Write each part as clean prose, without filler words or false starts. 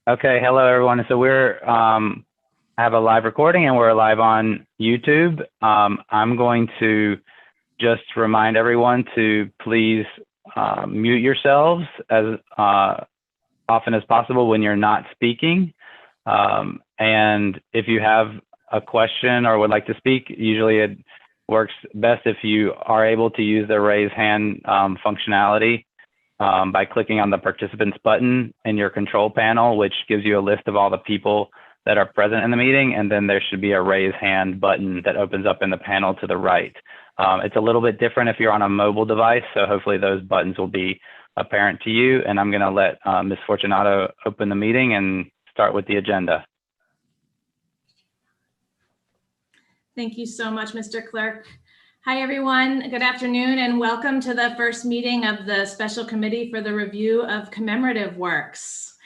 Okay, hello everyone. So we're have a live recording and we're live on YouTube. I'm going to just remind everyone to please mute yourselves as often as possible when you're not speaking. And if you have a question or would like to speak, usually it works best if you are able to use the raise hand functionality by clicking on the participants button in your control panel, which gives you a list of all the people that are present in the meeting. And then there should be a raise hand button that opens up in the panel to the right. It's a little bit different if you're on a mobile device. So hopefully those buttons will be apparent to you. And I'm going to let Ms. Fortunato open the meeting and start with the agenda. Thank you so much, Mr. Clerk. Hi, everyone. Good afternoon, and welcome to the first meeting of the Special Committee for the Review of Commemorative Works.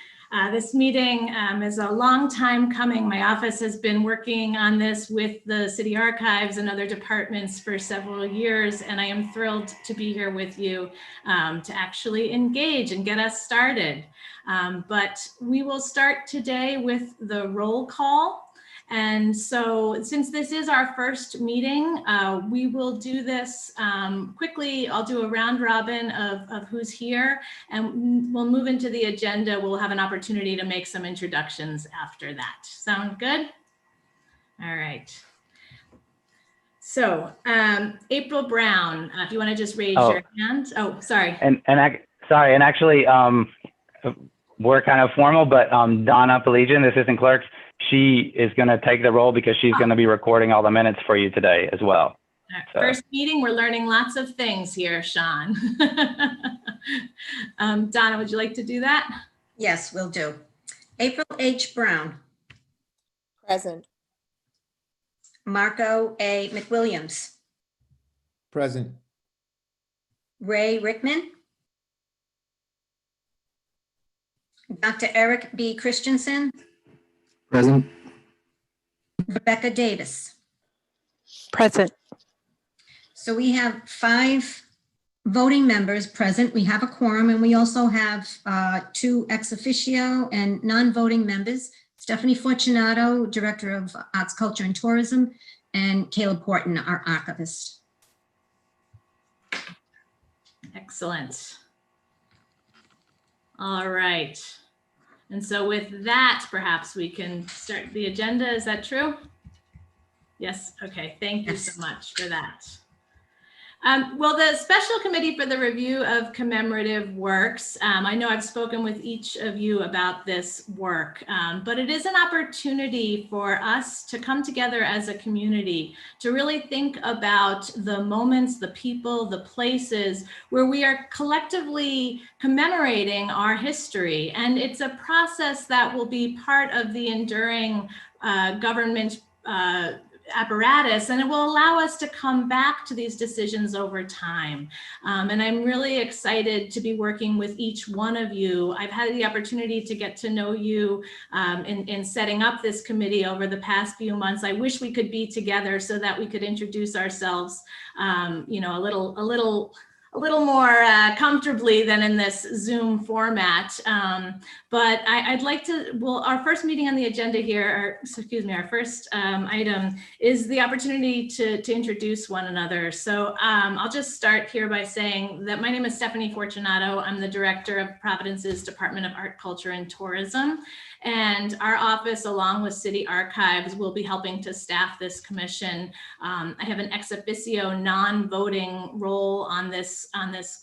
This meeting is a long time coming. My office has been working on this with the City Archives and other departments for several years, and I am thrilled to be here with you to actually engage and get us started. But we will start today with the roll call. And so since this is our first meeting, we will do this quickly. I'll do a round robin of who's here, and we'll move into the agenda. We'll have an opportunity to make some introductions after that. Sound good? All right. So April Brown, if you want to just raise your hand. Oh, sorry. Sorry, and actually, we're kind of formal, but Donna Pelagian, the assistant clerk, she is going to take the role because she's going to be recording all the minutes for you today as well. So. First meeting, we're learning lots of things here, Sean. Donna, would you like to do that? Yes, we'll do. April H. Brown. Present. Marco A. Mcwilliams. Present. Ray Rickman. Dr. Eric B. Christensen. Present. Rebecca Davis. Present. So we have 5 voting members present. We have a quorum, and we also have 2 ex officio and non-voting members. Stephanie Fortunato, Director of Arts, Culture, and Tourism, and Caleb Horton, our archivist. Excellent. All right. And so with that, perhaps we can start the agenda. Is that true? Yes. Okay. Thank you so much for that. Well, the Special Committee for the Review of Commemorative Works, I know I've spoken with each of you about this work, but it is an opportunity for us to come together as a community to really think about the moments, the people, the places where we are collectively commemorating our history. And it's a process that will be part of the enduring government apparatus, and it will allow us to come back to these decisions over time. And I'm really excited to be working with each one of you. I've had the opportunity to get to know you in setting up this committee over the past few months. I wish we could be together so that we could introduce ourselves, you know, a little more comfortably than in this Zoom format. But I'd like to, well, our first meeting on the agenda here, our first item is the opportunity to introduce one another. So I'll just start here by saying that my name is Stephanie Fortunato. I'm the director of Providence's Department of Art, Culture, and Tourism. And our office, along with City Archives, will be helping to staff this commission. I have an ex officio non-voting role on this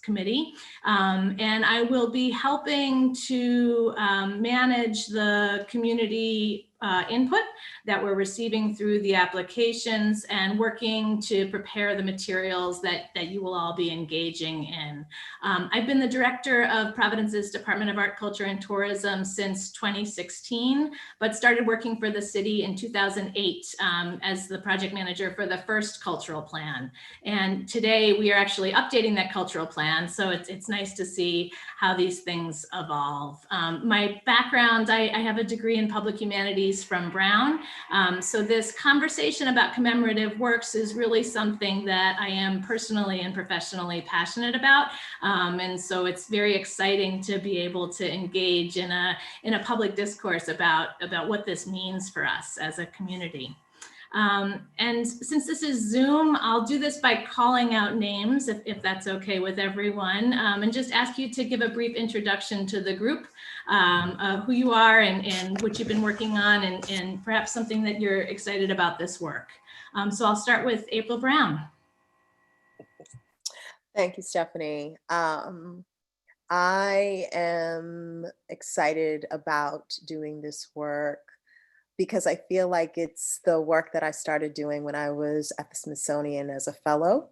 committee. And I will be helping to manage the community input that we're receiving through the applications and working to prepare the materials that you will all be engaging in. I've been the director of Providence's Department of Art, Culture, and Tourism since 2016, but started working for the city in 2008 as the project manager for the first cultural plan. And today we are actually updating that cultural plan. So it's nice to see how these things evolve. My background, I have a degree in public humanities piece from Brown. So this conversation about commemorative works is really something that I am personally and professionally passionate about. And so it's very exciting to be able to engage in a public discourse about what this means for us as a community. And since this is Zoom, I'll do this by calling out names, if that's okay with everyone, and just ask you to give a brief introduction to the group, who you are and what you've been working on, and perhaps something that you're excited about this work. So I'll start with April Brown. Thank you, Stephanie. I am excited about doing this work because I feel like it's the work that I started doing when I was at the Smithsonian as a fellow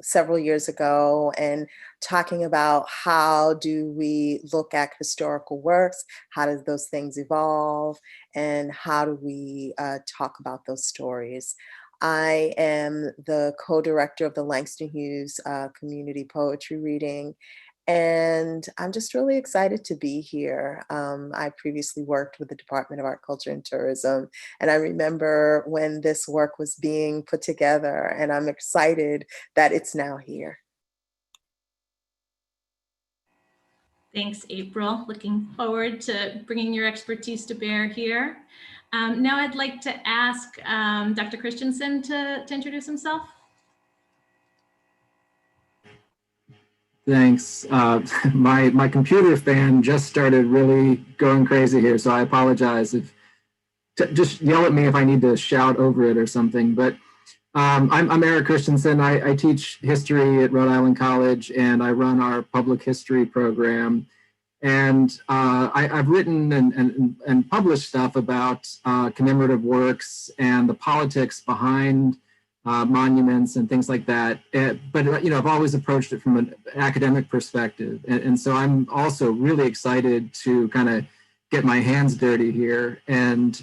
several years ago, and talking about how do we look at historical works, how do those things evolve, and how do we talk about those stories. I am the co-director of the Langston Hughes community poetry reading, and I'm just really excited to be here. I previously worked with the Department of Art, Culture, and Tourism, and I remember when this work was being put together, and I'm excited that it's now here. Thanks, April. Looking forward to bringing your expertise to bear here. Now I'd like to ask Dr. Christensen to introduce himself. Thanks. My computer fan just started really going crazy here, so I apologize. Just yell at me if I need to shout over it or something. But I'm Eric Christensen. I teach history at Rhode Island College, and I run our public history program. And I've written and published stuff about commemorative works and the politics behind monuments and things like that. But I've always approached it from an academic perspective. And so I'm also really excited to kind of get my hands dirty here and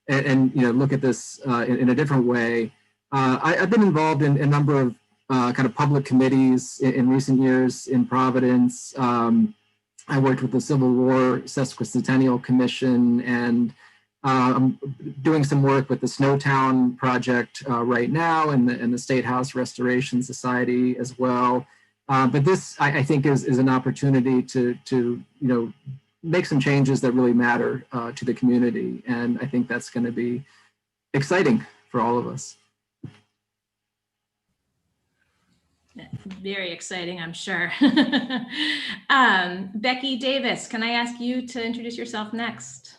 look at this in a different way. I've been involved in a number of kind of public committees in recent years in Providence. I worked with the Civil War Sesquicentennial Commission, and I'm doing some work with the Snowtown Project right now, and the State House Restoration Society as well. But this, I think, is an opportunity to make some changes that really matter to the community, and I think that's going to be exciting for all of us. Very exciting, I'm sure. Becky Davis, can I ask you to introduce yourself next?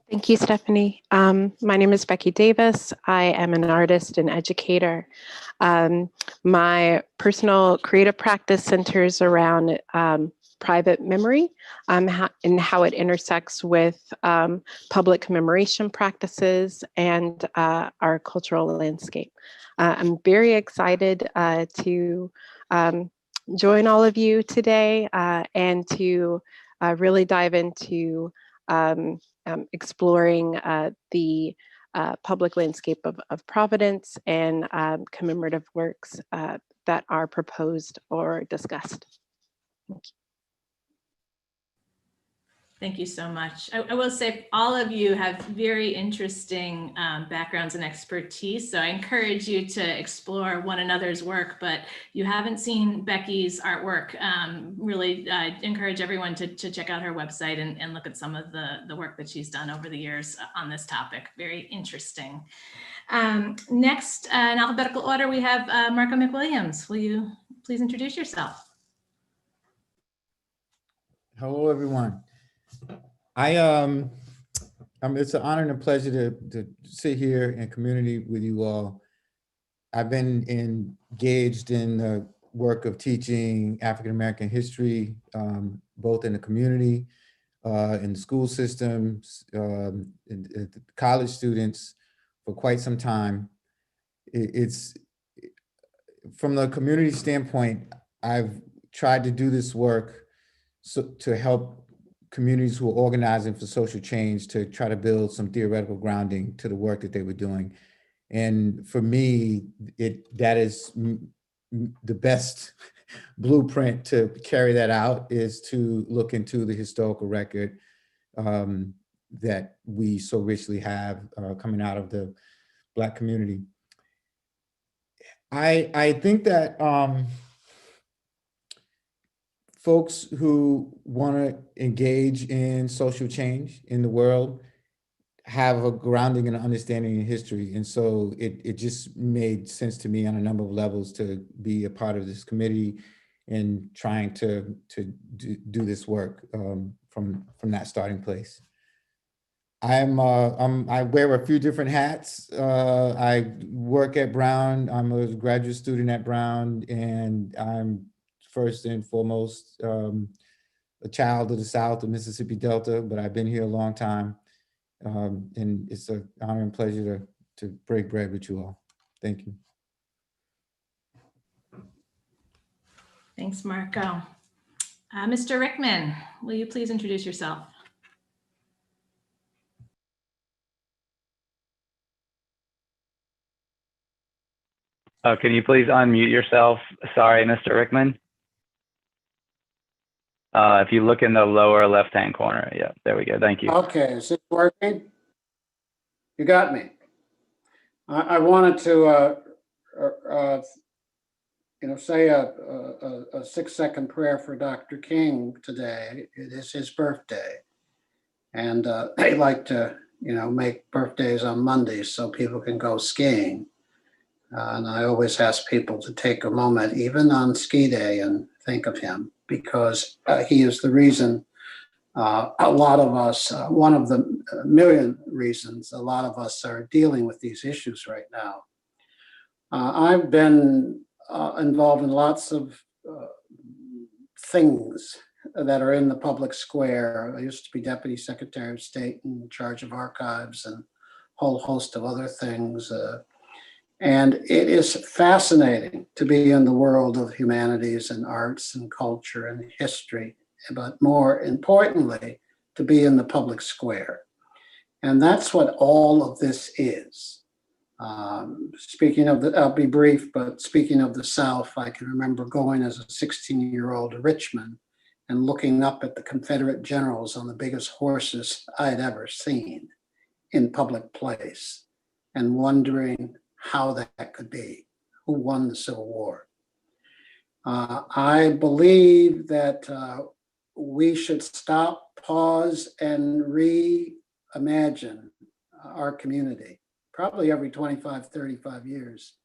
Thank you, Stephanie. My name is Becky Davis. I am an artist and educator. My personal creative practice centers around private memory and how it intersects with public commemoration practices and our cultural landscape. I'm very excited to join all of you today and to really dive into exploring the public landscape of Providence and commemorative works that are proposed or discussed. Thank you. Thank you so much. I will say all of you have very interesting backgrounds and expertise, so I encourage you to explore one another's work, but you haven't seen Becky's artwork. Really encourage everyone to check out her website and look at some of the work that she's done over the years on this topic. Very interesting. Next, in alphabetical order, we have Marco Mcwilliams. Will you please introduce yourself? Hello, everyone. It's an honor and a pleasure to sit here in community with you all. I've been engaged in the work of teaching African-American history, both in the community, in the school systems, in college students for quite some time. It's from the community standpoint, I've tried to do this work to help communities who are organizing for social change to try to build some theoretical grounding to the work that they were doing. And for me, that is the best blueprint to carry that out is to look into the historical record that we so richly have coming out of the Black community. I think that folks who want to engage in social change in the world have a grounding and understanding in history. And so it just made sense to me on a number of levels to be a part of this committee and trying to do this work from that starting place. I wear a few different hats. I work at Brown. I'm a graduate student at Brown, and I'm first and foremost a child of the South, the Mississippi Delta, but I've been here a long time. And it's an honor and pleasure to break bread with you all. Thank you. Thanks, Marco. Mr. Rickman, will you please introduce yourself? Can you please unmute yourself? Sorry, Mr. Rickman. If you look in the lower left-hand corner, yeah, there we go. Thank you. Okay, is it working? You got me. I wanted to, say a 6-second prayer for Dr. King today. It is his birthday, and they like to, make birthdays on Mondays so people can go skiing. And I always ask people to take a moment, even on ski day, and think of him, because he is the reason a lot of us, one of the million reasons a lot of us are dealing with these issues right now. I've been involved in lots of things that are in the public square. I used to be Deputy Secretary of State in charge of archives and a whole host of other things. And it is fascinating to be in the world of humanities and arts and culture and history, but more importantly, to be in the public square. And that's what all of this is. Speaking of I'll be brief, but speaking of the South, I can remember going as a 16-year-old to Richmond and looking up at the Confederate generals on the biggest horses I'd ever seen in public place and wondering how that could be, who won the Civil War. I believe that we should stop, pause, and reimagine our community, probably every 25, 35 years.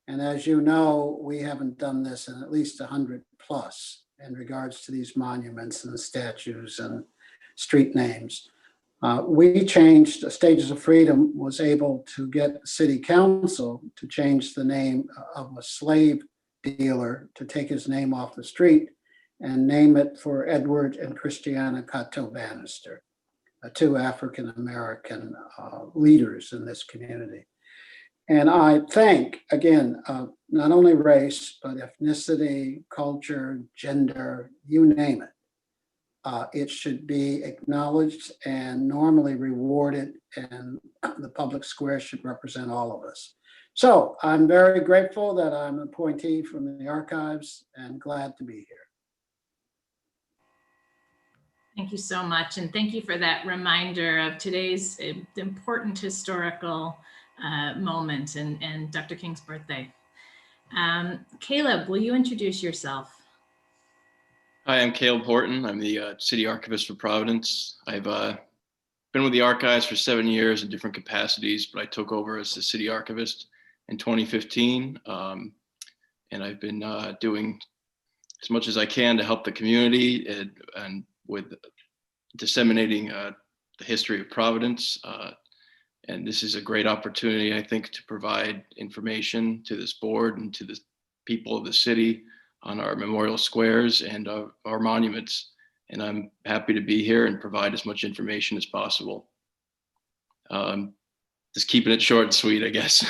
And as you know, we haven't done this in at least 100 plus in regards to these monuments and statues and street names. We changed, Stages of Freedom was able to get City Council to change the name of a slave dealer to take his name off the street and name it for Edward and Christiana Cato Bannister, two African-American leaders in this community. And I think, again, not only race, but ethnicity, culture, gender, you name it. It should be acknowledged and normally rewarded, and the public square should represent all of us. So I'm very grateful that I'm an appointee from the archives and glad to be here. Thank you so much. And thank you for that reminder of today's important historical moment and Dr. King's birthday. Caleb, will you introduce yourself? Hi, I'm Caleb Horton. I'm the City Archivist for Providence. I've been with the archives for 7 years in different capacities, but I took over as the City Archivist in 2015. And I've been doing as much as I can to help the community and with disseminating the history of Providence. And this is a great opportunity, I think, to provide information to this board and to the people of the city on our memorial squares and our monuments. And I'm happy to be here and provide as much information as possible. Just keeping it short and sweet, I guess.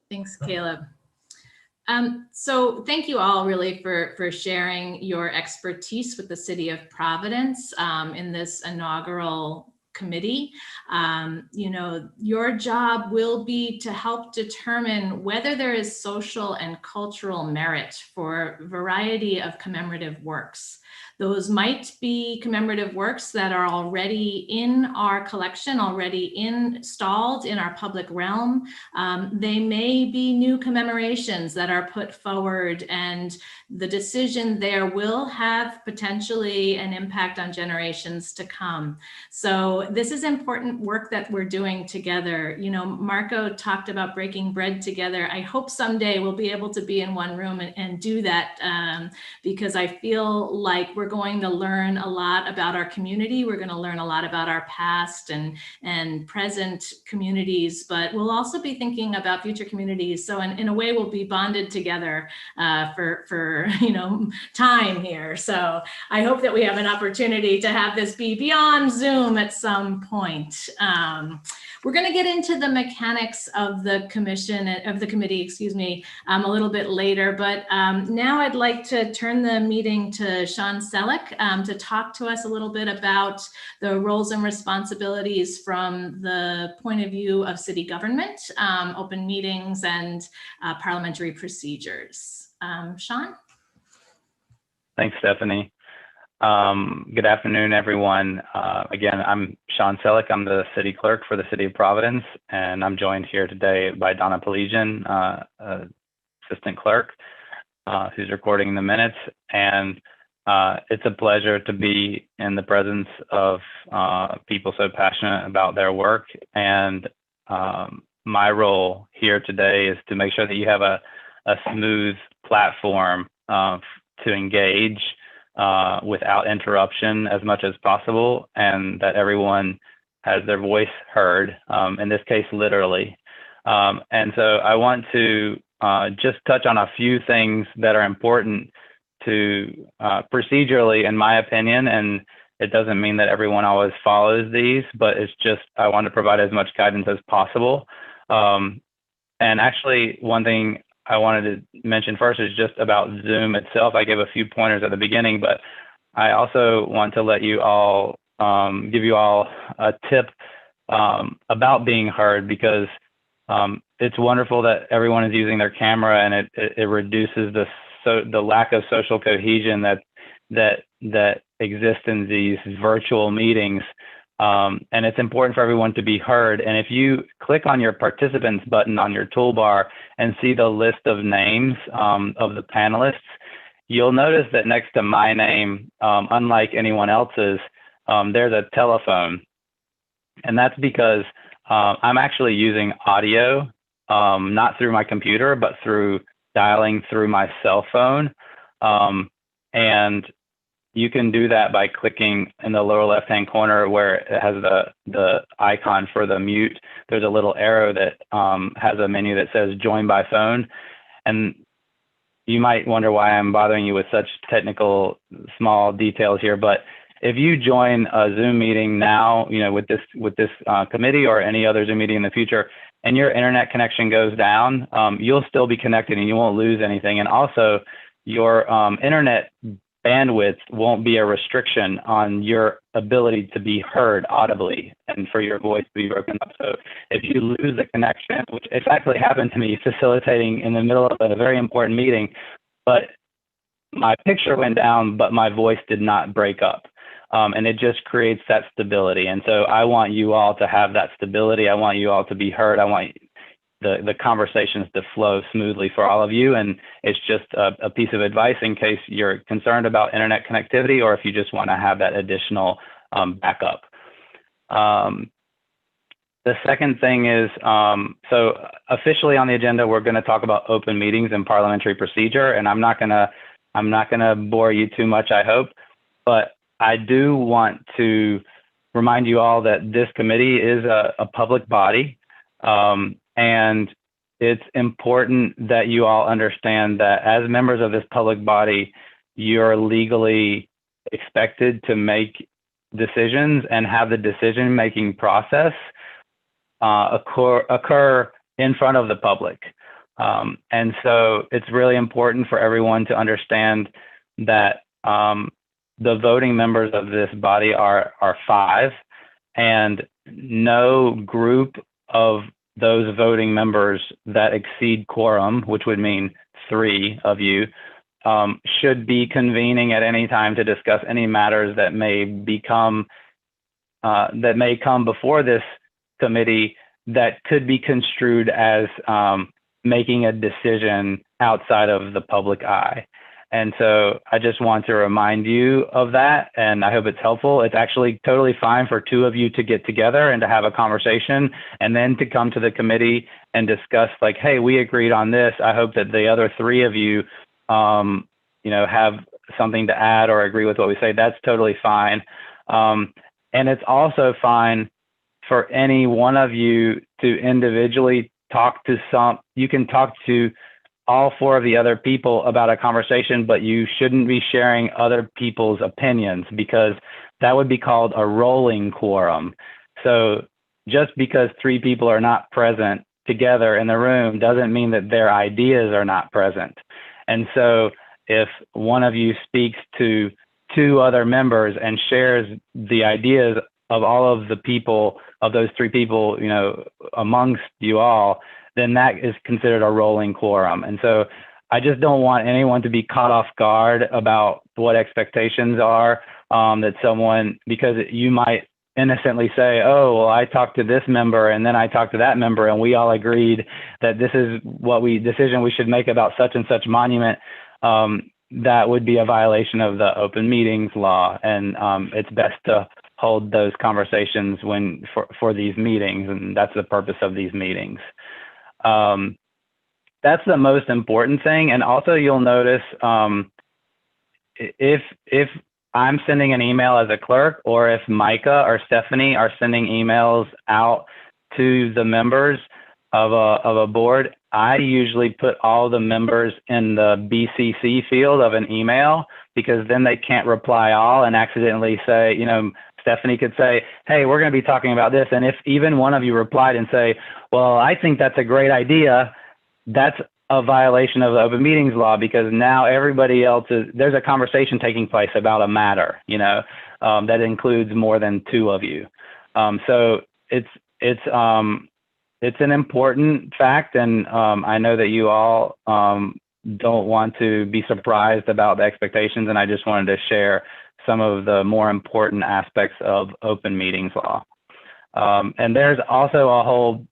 Thanks, Caleb. So thank you all really for sharing your expertise with the City of Providence in this inaugural committee. You know, your job will be to help determine whether there is social and cultural merit for a variety of commemorative works. Those might be commemorative works that are already in our collection, already installed in our public realm. They may be new commemorations that are put forward, and the decision there will have potentially an impact on generations to come. So this is important work that we're doing together. You know, Marco talked about breaking bread together. I hope someday we'll be able to be in one room and do that, because I feel like we're going to learn a lot about our community. We're going to learn a lot about our past and present communities, but we'll also be thinking about future communities. So in a way, we'll be bonded together for you know, time here. So I hope that we have an opportunity to have this be beyond Zoom at some point. We're going to get into the mechanics of the committee, excuse me, a little bit later. But now I'd like to turn the meeting to Sean Selleck to talk to us a little bit about the roles and responsibilities from the point of view of city government, open meetings, and parliamentary procedures. Sean? Thanks, Stephanie. Good afternoon, everyone. Again, I'm Sean Selleck. I'm the city clerk for the city of Providence, and I'm joined here today by Donna Pelesian, assistant clerk, who's recording the minutes. And it's a pleasure to be in the presence of people so passionate about their work. And my role here today is to make sure that you have a smooth platform to engage without interruption as much as possible, and that everyone has their voice heard, in this case, literally. And so I want to just touch on a few things that are important to procedurally, in my opinion, and it doesn't mean that everyone always follows these, but it's just, I want to provide as much guidance as possible. And actually, one thing I wanted to mention first is just about Zoom itself. I gave a few pointers at the beginning, but I also want to let you all, give you all a tip about being heard, because it's wonderful that everyone is using their camera, and it reduces the lack of social cohesion that exists in these virtual meetings. And it's important for everyone to be heard. And if you click on your participants button on your toolbar and see the list of names of the panelists, you'll notice that next to my name, unlike anyone else's, there's a telephone. And that's because I'm actually using audio, not through my computer, but through dialing through my cell phone. And you can do that by clicking in the lower left-hand corner where it has the icon for the mute. There's a little arrow that has a menu that says join by phone. And you might wonder why I'm bothering you with such technical small details here, but if you join a Zoom meeting now, you know, with this committee or any other Zoom meeting in the future, and your internet connection goes down, you'll still be connected and you won't lose anything. And also your internet bandwidth won't be a restriction on your ability to be heard audibly and for your voice to be broken up. So if you lose the connection, which exactly happened to me facilitating in the middle of a very important meeting, but my picture went down, but my voice did not break up. And it just creates that stability. And so I want you all to have that stability. I want you all to be heard. I want the conversations to flow smoothly for all of you. And it's just a piece of advice in case you're concerned about internet connectivity, or if you just want to have that additional backup. The second thing is, so officially on the agenda, we're going to talk about open meetings and parliamentary procedure. And I'm not gonna bore you too much, I hope, but I do want to remind you all that this committee is a public body. And it's important that you all understand that as members of this public body, you're legally expected to make decisions and have the decision-making process occur in front of the public. And so it's really important for everyone to understand that the voting members of this body are 5. and no group of those voting members that exceed quorum, which would mean 3 of you, should be convening at any time to discuss any matters that may come before this committee that could be construed as making a decision outside of the public eye. And so I just want to remind you of that, and I hope it's helpful. It's actually totally fine for 2 of you to get together and to have a conversation and then to come to the committee and discuss like, hey, we agreed on this. I hope that the other 3 of you, have something to add or agree with what we say. That's totally fine. And it's also fine for any one of you to individually talk to you can talk to all 4 of the other people about a conversation, but you shouldn't be sharing other people's opinions because that would be called a rolling quorum. So just because 3 people are not present together in the room doesn't mean that their ideas are not present. And so if one of you speaks to 2 other members and shares the ideas of all of the people, of those 3 people, amongst you all, then that is considered a rolling quorum. And so I just don't want anyone to be caught off guard about what expectations are because you might innocently say, oh, well, I talked to this member and then I talked to that member and we all agreed that this is decision we should make about such and such monument. That would be a violation of the open meetings law. And it's best to hold those conversations for these meetings. And that's the purpose of these meetings. That's the most important thing. And also you'll notice if I'm sending an email as a clerk, or if Micah or Stephanie are sending emails out to the members of a board, I usually put all the members in the BCC field of an email, because then they can't reply all and accidentally say, Stephanie could say, hey, we're going to be talking about this. And if even one of you replied and say, well, I think that's a great idea, that's a violation of the open meetings law, because now everybody else there's a conversation taking place about a matter, that includes more than 2 of you. So it's an important fact. And I know that you all don't want to be surprised about the expectations. And I just wanted to share some of the more important aspects of open meetings law. And there's also a whole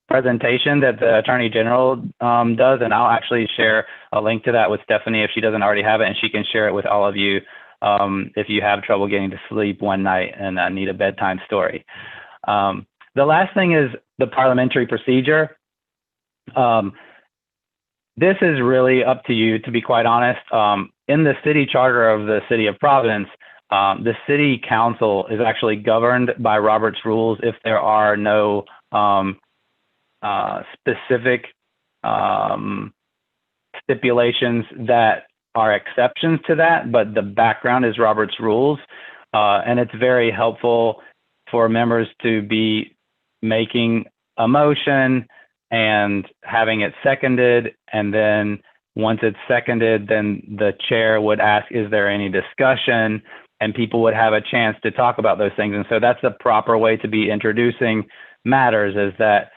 presentation that the Attorney General does, and I'll actually share a link to that with Stephanie if she doesn't already have it, and she can share it with all of you if you have trouble getting to sleep one night and need a bedtime story. The last thing is the parliamentary procedure. This is really up to you, to be quite honest. In the city charter of the city of Providence, the city council is actually governed by Robert's rules if there are no specific stipulations that are exceptions to that, but the background is Robert's rules. And it's very helpful for members to be making a motion and having it seconded, and then once it's seconded, then the chair would ask, is there any discussion? And people would have a chance to talk about those things. And so that's the proper way to be introducing matters, is that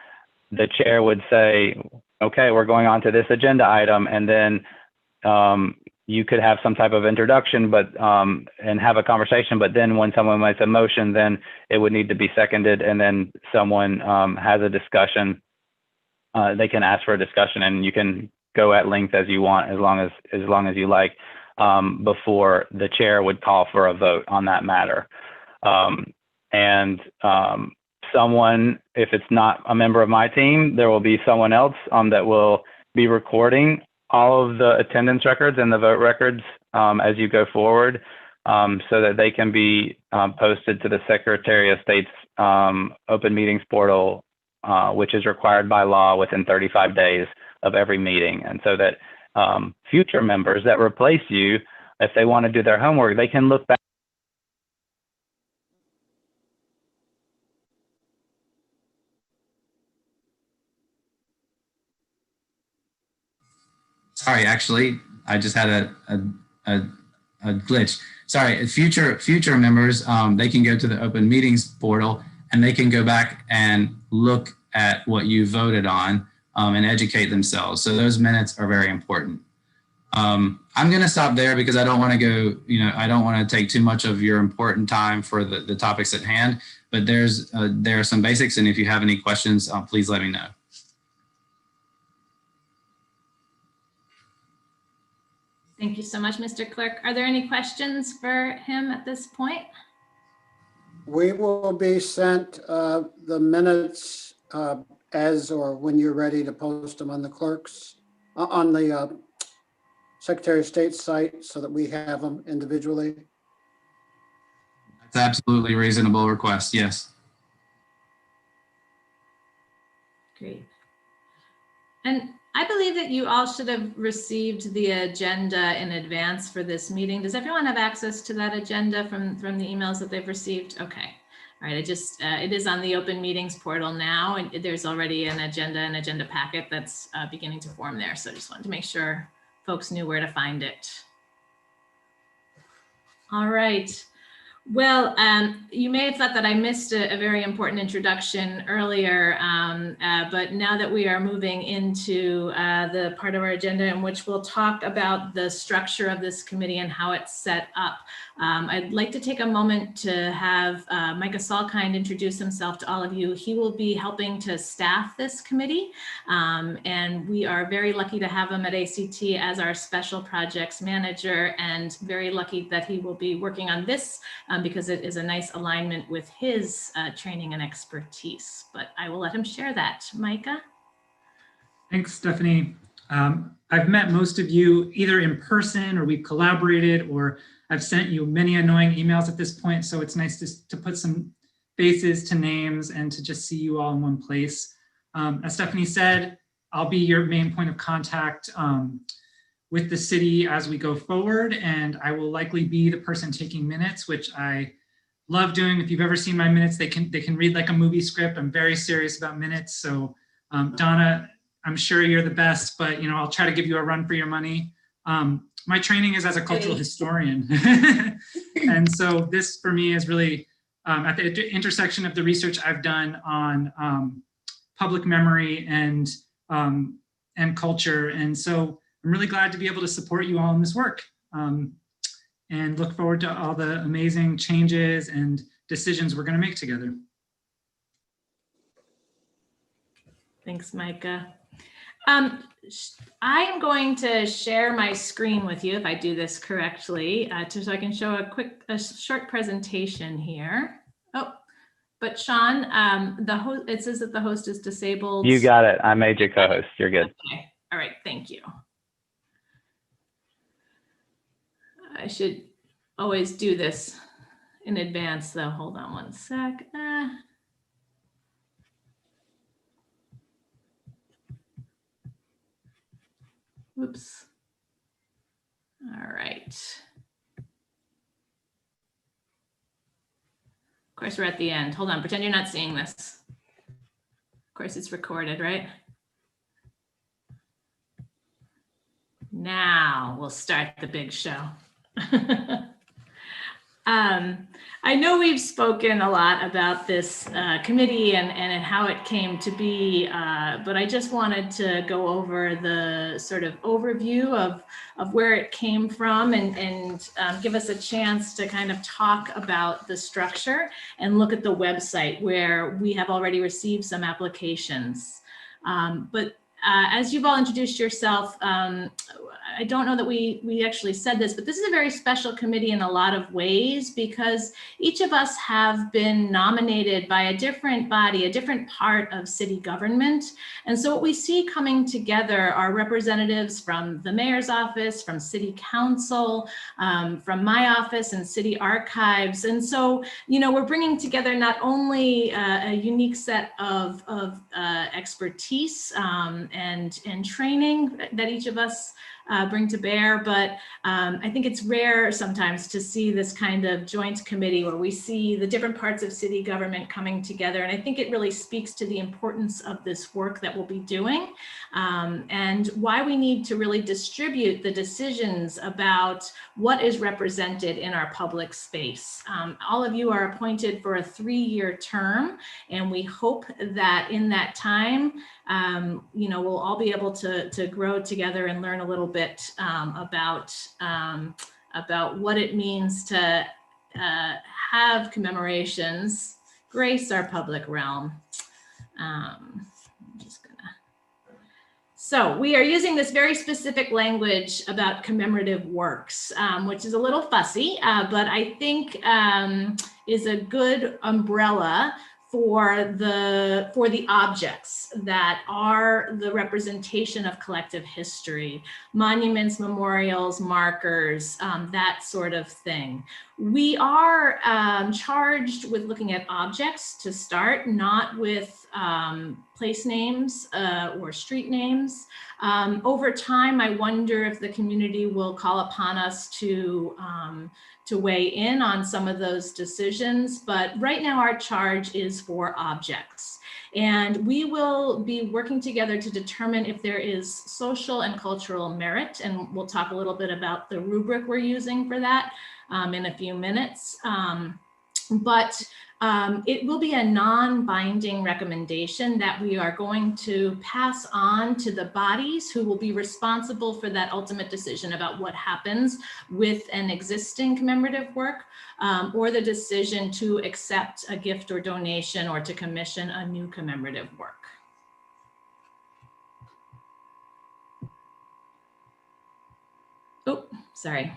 the chair would say, okay, we're going on to this agenda item. And then you could have some type of introduction, but and have a conversation. But then when someone makes a motion, then it would need to be seconded. And then someone has a discussion. They can ask for a discussion, and you can go at length as you want, as long as you like, before the chair would call for a vote on that matter. Someone, if it's not a member of my team, there will be someone else that will be recording all of the attendance records and the vote records as you go forward, so that they can be posted to the Secretary of State's open meetings portal, which is required by law within 35 days of every meeting. And so that future members that replace you, if they want to do their homework, they can look back. Sorry, actually, I just had a glitch. future members, they can go to the open meetings portal and they can go back and look at what you voted on and educate themselves. So those minutes are very important. I'm going to stop there because I don't want to go, I don't want to take too much of your important time for the topics at hand, but there are some basics. And if you have any questions, please let me know. Thank you so much, Mr. Clerk. Are there any questions for him at this point? We will be sent the minutes as or when you're ready to post them on the clerk's, on the Secretary of State's site so that we have them individually. That's absolutely a reasonable request. Yes. Great. And I believe that you all should have received the agenda in advance for this meeting. Does everyone have access to that agenda from the emails that they've received? Okay. All right. It is on the open meetings portal now, and there's already an agenda packet that's beginning to form there. So I just wanted to make sure folks knew where to find it. All right. Well, you may have thought that I missed a very important introduction earlier, but now that we are moving into the part of our agenda in which we'll talk about the structure of this committee and how it's set up, I'd like to take a moment to have Micah Salkind introduce himself to all of you. He will be helping to staff this committee, and we are very lucky to have him at ACT as our special projects manager, and very lucky that he will be working on this because it is a nice alignment with his training and expertise. But I will let him share that. Micah? Thanks, Stephanie. I've met most of you either in person or we've collaborated, or I've sent you many annoying emails at this point. So it's nice to put some faces to names and to just see you all in one place. As Stephanie said, I'll be your main point of contact with the city as we go forward, and I will likely be the person taking minutes, which I love doing. If you've ever seen my minutes, they can read like a movie script. I'm very serious about minutes. So Donna, I'm sure you're the best, but I'll try to give you a run for your money. My training is as a cultural historian. And so this for me is really at the intersection of the research I've done on public memory and culture. And so I'm really glad to be able to support you all in this work and look forward to all the amazing changes and decisions we're going to make together. Thanks, Micah. I am going to share my screen with you if I do this correctly, so I can show a short presentation here. Oh, but Sean, it says that the host is disabled. You got it. I made you co-host. You're good. Okay. All right. Thank you. I should always do this in advance, though. Hold on one sec. Whoops. All right. Of course, we're at the end. Hold on. Pretend you're not seeing this. Of course, it's recorded, right? Now we'll start the big show. I know we've spoken a lot about this committee and how it came to be, but I just wanted to go over the sort of overview of where it came from and give us a chance to kind of talk about the structure and look at the website where we have already received some applications. But as you've all introduced yourself, I don't know that we actually said this, but this is a very special committee in a lot of ways because each of us have been nominated by a different body, a different part of city government. And so what we see coming together are representatives from the mayor's office, from city council, from my office and city archives. And so, we're bringing together not only a unique set of expertise and training that each of us bring to bear, but I think it's rare sometimes to see this kind of joint committee where we see the different parts of city government coming together. And I think it really speaks to the importance of this work that we'll be doing, and why we need to really distribute the decisions about what is represented in our public space. All of you are appointed for a 3-year term, and we hope that in that time, we'll all be able to grow together and learn a little bit about what it means to have commemorations grace our public realm. So we are using this very specific language about commemorative works, which is a little fussy, but I think is a good umbrella for the objects that are the representation of collective history, monuments, memorials, markers, that sort of thing. We are charged with looking at objects to start, not with place names or street names. Over time, I wonder if the community will call upon us to weigh in on some of those decisions, but right now our charge is for objects. And we will be working together to determine if there is social and cultural merit, and we'll talk a little bit about the rubric we're using for that in a few minutes. It will be a non-binding recommendation that we are going to pass on to the bodies who will be responsible for that ultimate decision about what happens with an existing commemorative work, or the decision to accept a gift or donation or to commission a new commemorative work. Oh, sorry.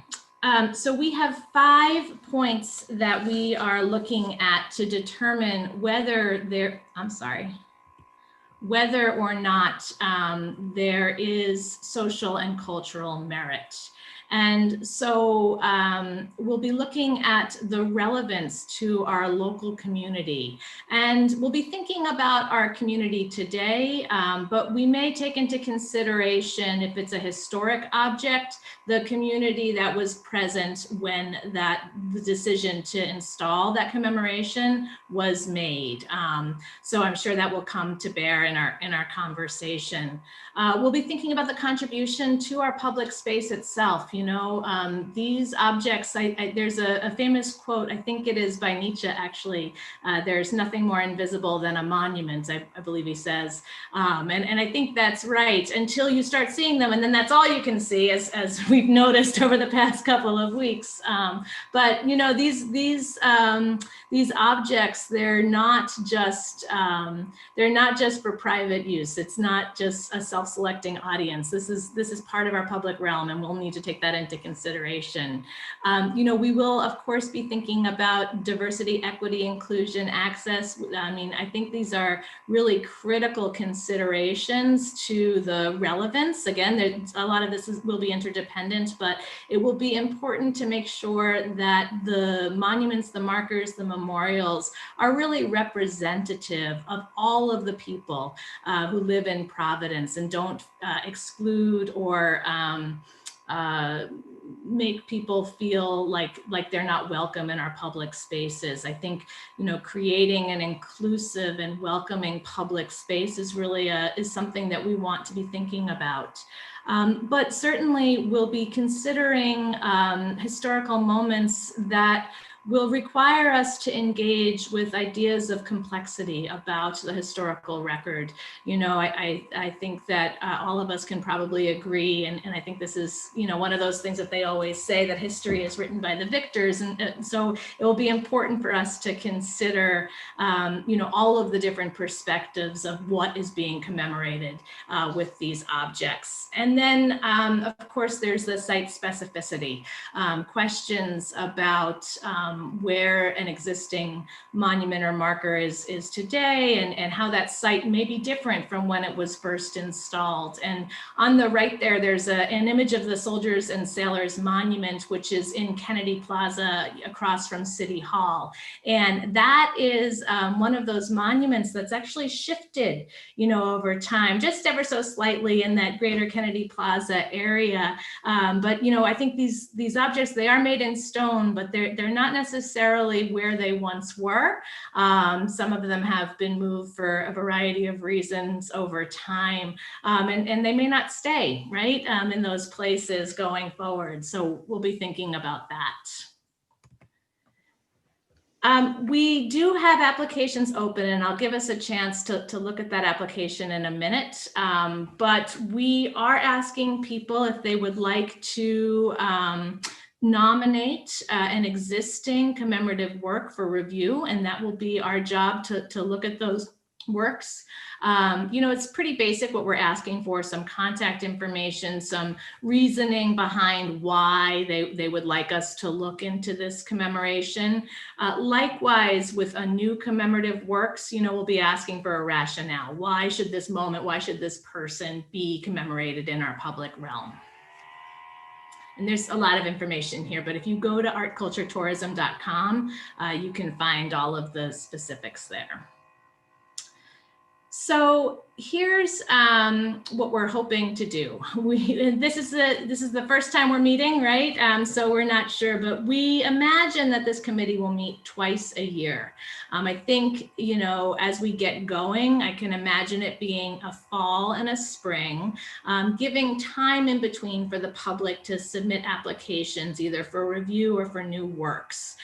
So we have 5 points that we are looking at to determine whether whether or not there is social and cultural merit. And so we'll be looking at the relevance to our local community. And we'll be thinking about our community today, but we may take into consideration, if it's a historic object, the community that was present when the decision to install that commemoration was made. So I'm sure that will come to bear in our conversation. We'll be thinking about the contribution to our public space itself. These objects, there's a famous quote, I think it is by Nietzsche actually, there's nothing more invisible than a monument, I believe he says. And I think that's right, until you start seeing them, and then that's all you can see, as we've noticed over the past couple of weeks. But these objects, they're not just for private use. It's not just a self-selecting audience. This is part of our public realm, and we'll need to take that into consideration. We will, of course, be thinking about diversity, equity, inclusion, access. I think these are really critical considerations to the relevance. Again, a lot of this will be interdependent, but it will be important to make sure that the monuments, the markers, the memorials are really representative of all of the people who live in Providence, and don't exclude or make people feel like they're not welcome in our public spaces. I think, creating an inclusive and welcoming public space is really is something that we want to be thinking about. But certainly we'll be considering historical moments that will require us to engage with ideas of complexity about the historical record. I think that all of us can probably agree, and I think this is, one of those things that they always say, that history is written by the victors, and so it will be important for us to consider, all of the different perspectives of what is being commemorated with these objects. And then, of course, there's the site specificity, questions about where an existing monument or marker is today, and how that site may be different from when it was first installed. And on the right there, there's an image of the Soldiers and Sailors Monument, which is in Kennedy Plaza across from City Hall. And that is one of those monuments that's actually shifted, you know, over time, just ever so slightly in that greater Kennedy Plaza area. But, you know, I think these objects, they are made in stone, but they're not necessarily where they once were. Some of them have been moved for a variety of reasons over time, and they may not stay, right, in those places going forward. So we'll be thinking about that. We do have applications open, and I'll give us a chance to look at that application in a minute. But we are asking people if they would like to nominate an existing commemorative work for review, and that will be our job to look at those works. You know, it's pretty basic what we're asking for: some contact information, some reasoning behind why they would like us to look into this commemoration. Likewise, with a new commemorative works, you know, we'll be asking for a rationale. Why should this moment, why should this person be commemorated in our public realm? And there's a lot of information here, but if you go to artculturetourism.com, you can find all of the specifics there. So here's what we're hoping to do. This is the first time we're meeting, right? So we're not sure, but we imagine that this committee will meet twice a year. I think, you know, as we get going, I can imagine it being a fall and a spring, giving time in between for the public to submit applications, either for review or for new works.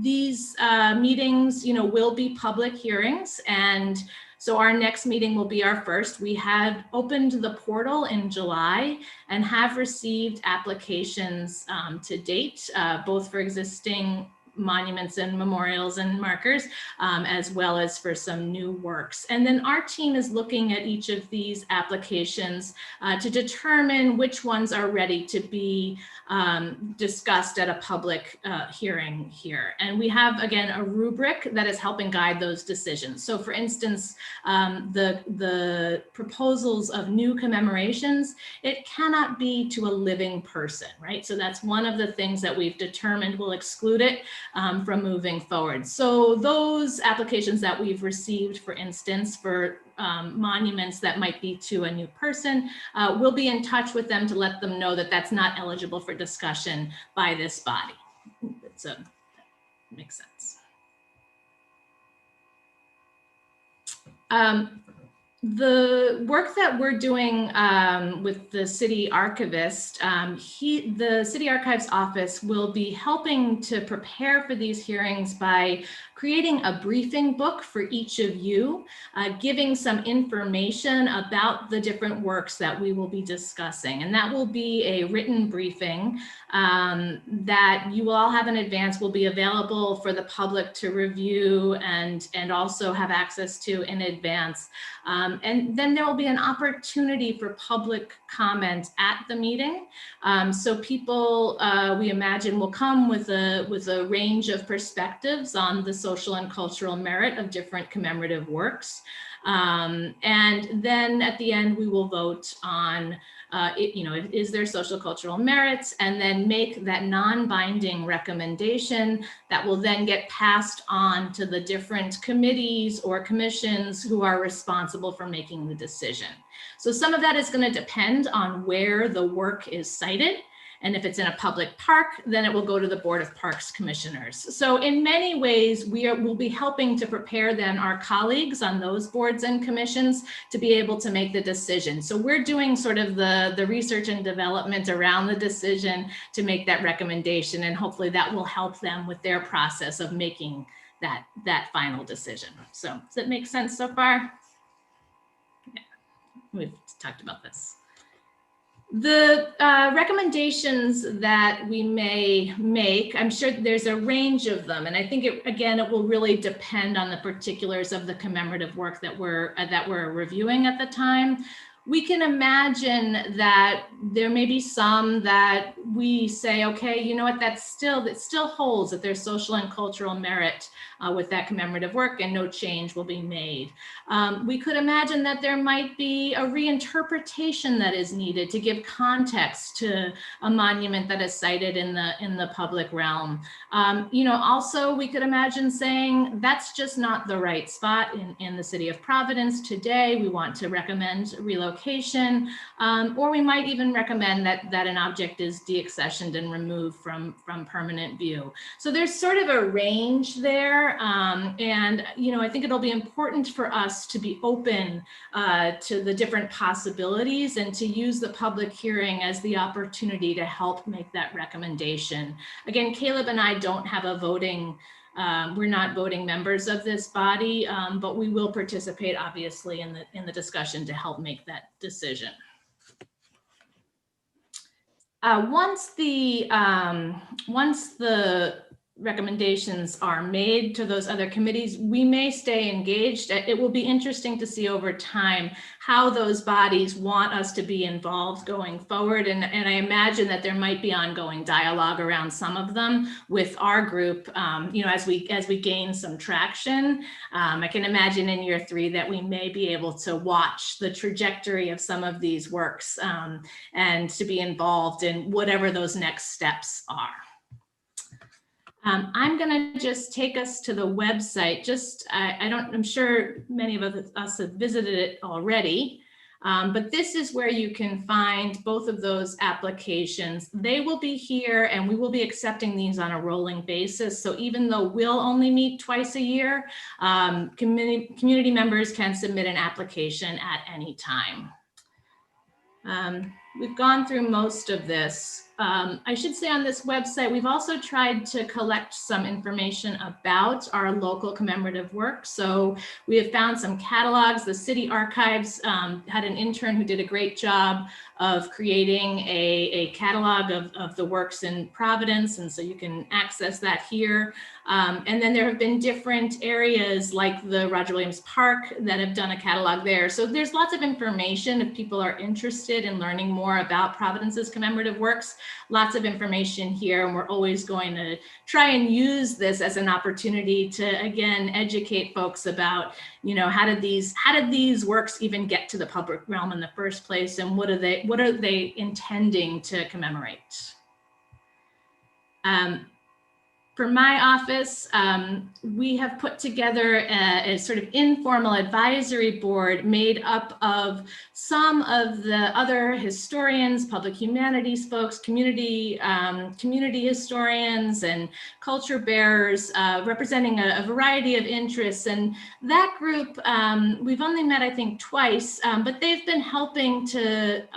These meetings, you know, will be public hearings, and so our next meeting will be our first. We had opened the portal in July and have received applications to date, both for existing monuments and memorials and markers, as well as for some new works. And then our team is looking at each of these applications to determine which ones are ready to be discussed at a public hearing here. And we have, again, a rubric that is helping guide those decisions. So for instance, the proposals of new commemorations, it cannot be to a living person, right? So that's one of the things that we've determined will exclude it from moving forward. So those applications that we've received, for instance, for monuments that might be to a new person, we'll be in touch with them to let them know that that's not eligible for discussion by this body. So that makes sense. The work that we're doing with the city archivist, the city archives office will be helping to prepare for these hearings by creating a briefing book for each of you, giving some information about the different works that we will be discussing. And that will be a written briefing that you will all have in advance, will be available for the public to review and also have access to in advance. And then there will be an opportunity for public comment at the meeting. So people, we imagine, will come with a range of perspectives on the social and cultural merit of different commemorative works. And then at the end, we will vote on, is there social cultural merits, and then make that non-binding recommendation that will then get passed on to the different committees or commissions who are responsible for making the decision. So some of that is going to depend on where the work is cited. And if it's in a public park, then it will go to the Board of Parks Commissioners. So in many ways, we'll be helping to prepare then our colleagues on those boards and commissions to be able to make the decision. So we're doing sort of the research and development around the decision to make that recommendation, and hopefully that will help them with their process of making that final decision. So does that make sense so far? Yeah, we've talked about this. The recommendations that we may make, I'm sure there's a range of them, and I think it will really depend on the particulars of the commemorative work that we're reviewing at the time. we can imagine that there may be some that we say, okay, you know what, that still holds, that there's social and cultural merit with that commemorative work and no change will be made. We could imagine that there might be a reinterpretation that is needed to give context to a monument that is cited in the public realm. Also we could imagine saying that's just not the right spot in the city of Providence today. We want to recommend relocation, or we might even recommend that an object is deaccessioned and removed from permanent view. So there's sort of a range there. And I think it'll be important for us to be open to the different possibilities and to use the public hearing as the opportunity to help make that recommendation. Again, Caleb and I don't have a voting, we're not voting members of this body, but we will participate obviously in the discussion to help make that decision. Once the recommendations are made to those other committees, we may stay engaged. It will be interesting to see over time how those bodies want us to be involved going forward. And I imagine that there might be ongoing dialogue around some of them with our group, as we gain some traction. I can imagine in year 3 that we may be able to watch the trajectory of some of these works and to be involved in whatever those next steps are. I'm going to just take us to the website. I'm sure many of us have visited it already, but this is where you can find both of those applications. They will be here and we will be accepting these on a rolling basis. So even though we'll only meet twice a year, community members can submit an application at any time. We've gone through most of this. I should say on this website, we've also tried to collect some information about our local commemorative work. So we have found some catalogs. The city archives had an intern who did a great job of creating a catalog of the works in Providence. And so you can access that here. And then there have been different areas like the Roger Williams Park that have done a catalog there. So there's lots of information if people are interested in learning more about Providence's commemorative works, lots of information here. And we're always going to try and use this as an opportunity to, again, educate folks about, how did these works even get to the public realm in the first place? And what are they intending to commemorate? For my office, we have put together a sort of informal advisory board made up of some of the other historians, public humanities folks, community historians, and culture bearers representing a variety of interests. And that group, we've only met, I think, twice, but they've been helping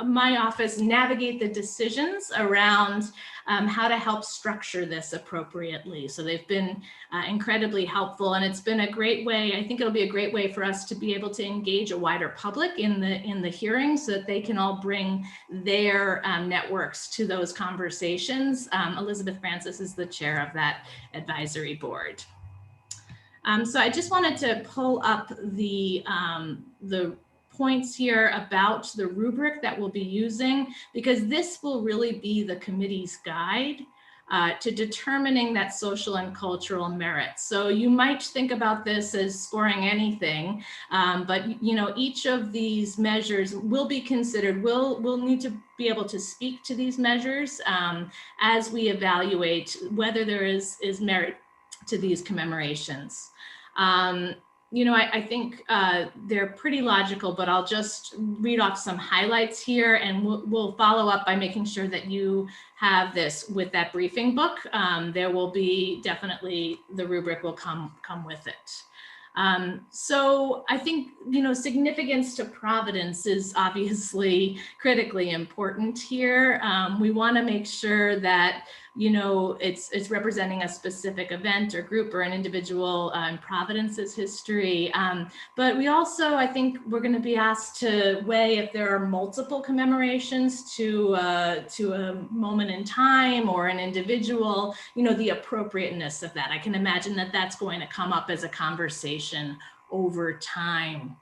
my office navigate the decisions around how to help structure this appropriately. So they've been incredibly helpful, and it's been a great way. I think it'll be a great way for us to be able to engage a wider public in the hearing so that they can all bring their networks to those conversations. Elizabeth Francis is the chair of that advisory board. So I just wanted to pull up the points here about the rubric that we'll be using, because this will really be the committee's guide to determining that social and cultural merit. So you might think about this as scoring anything, but each of these measures will be considered. We'll need to be able to speak to these measures as we evaluate whether there is merit to these commemorations. I think they're pretty logical, but I'll just read off some highlights here, and we'll follow up by making sure that you have this with that briefing book. There will be definitely, the rubric will come with it. So I think, significance to Providence is obviously critically important here. We want to make sure that, it's representing a specific event or group or an individual in Providence's history. But we also, I think we're going to be asked to weigh if there are multiple commemorations to a moment in time or an individual, the appropriateness of that. I can imagine that that's going to come up as a conversation over time.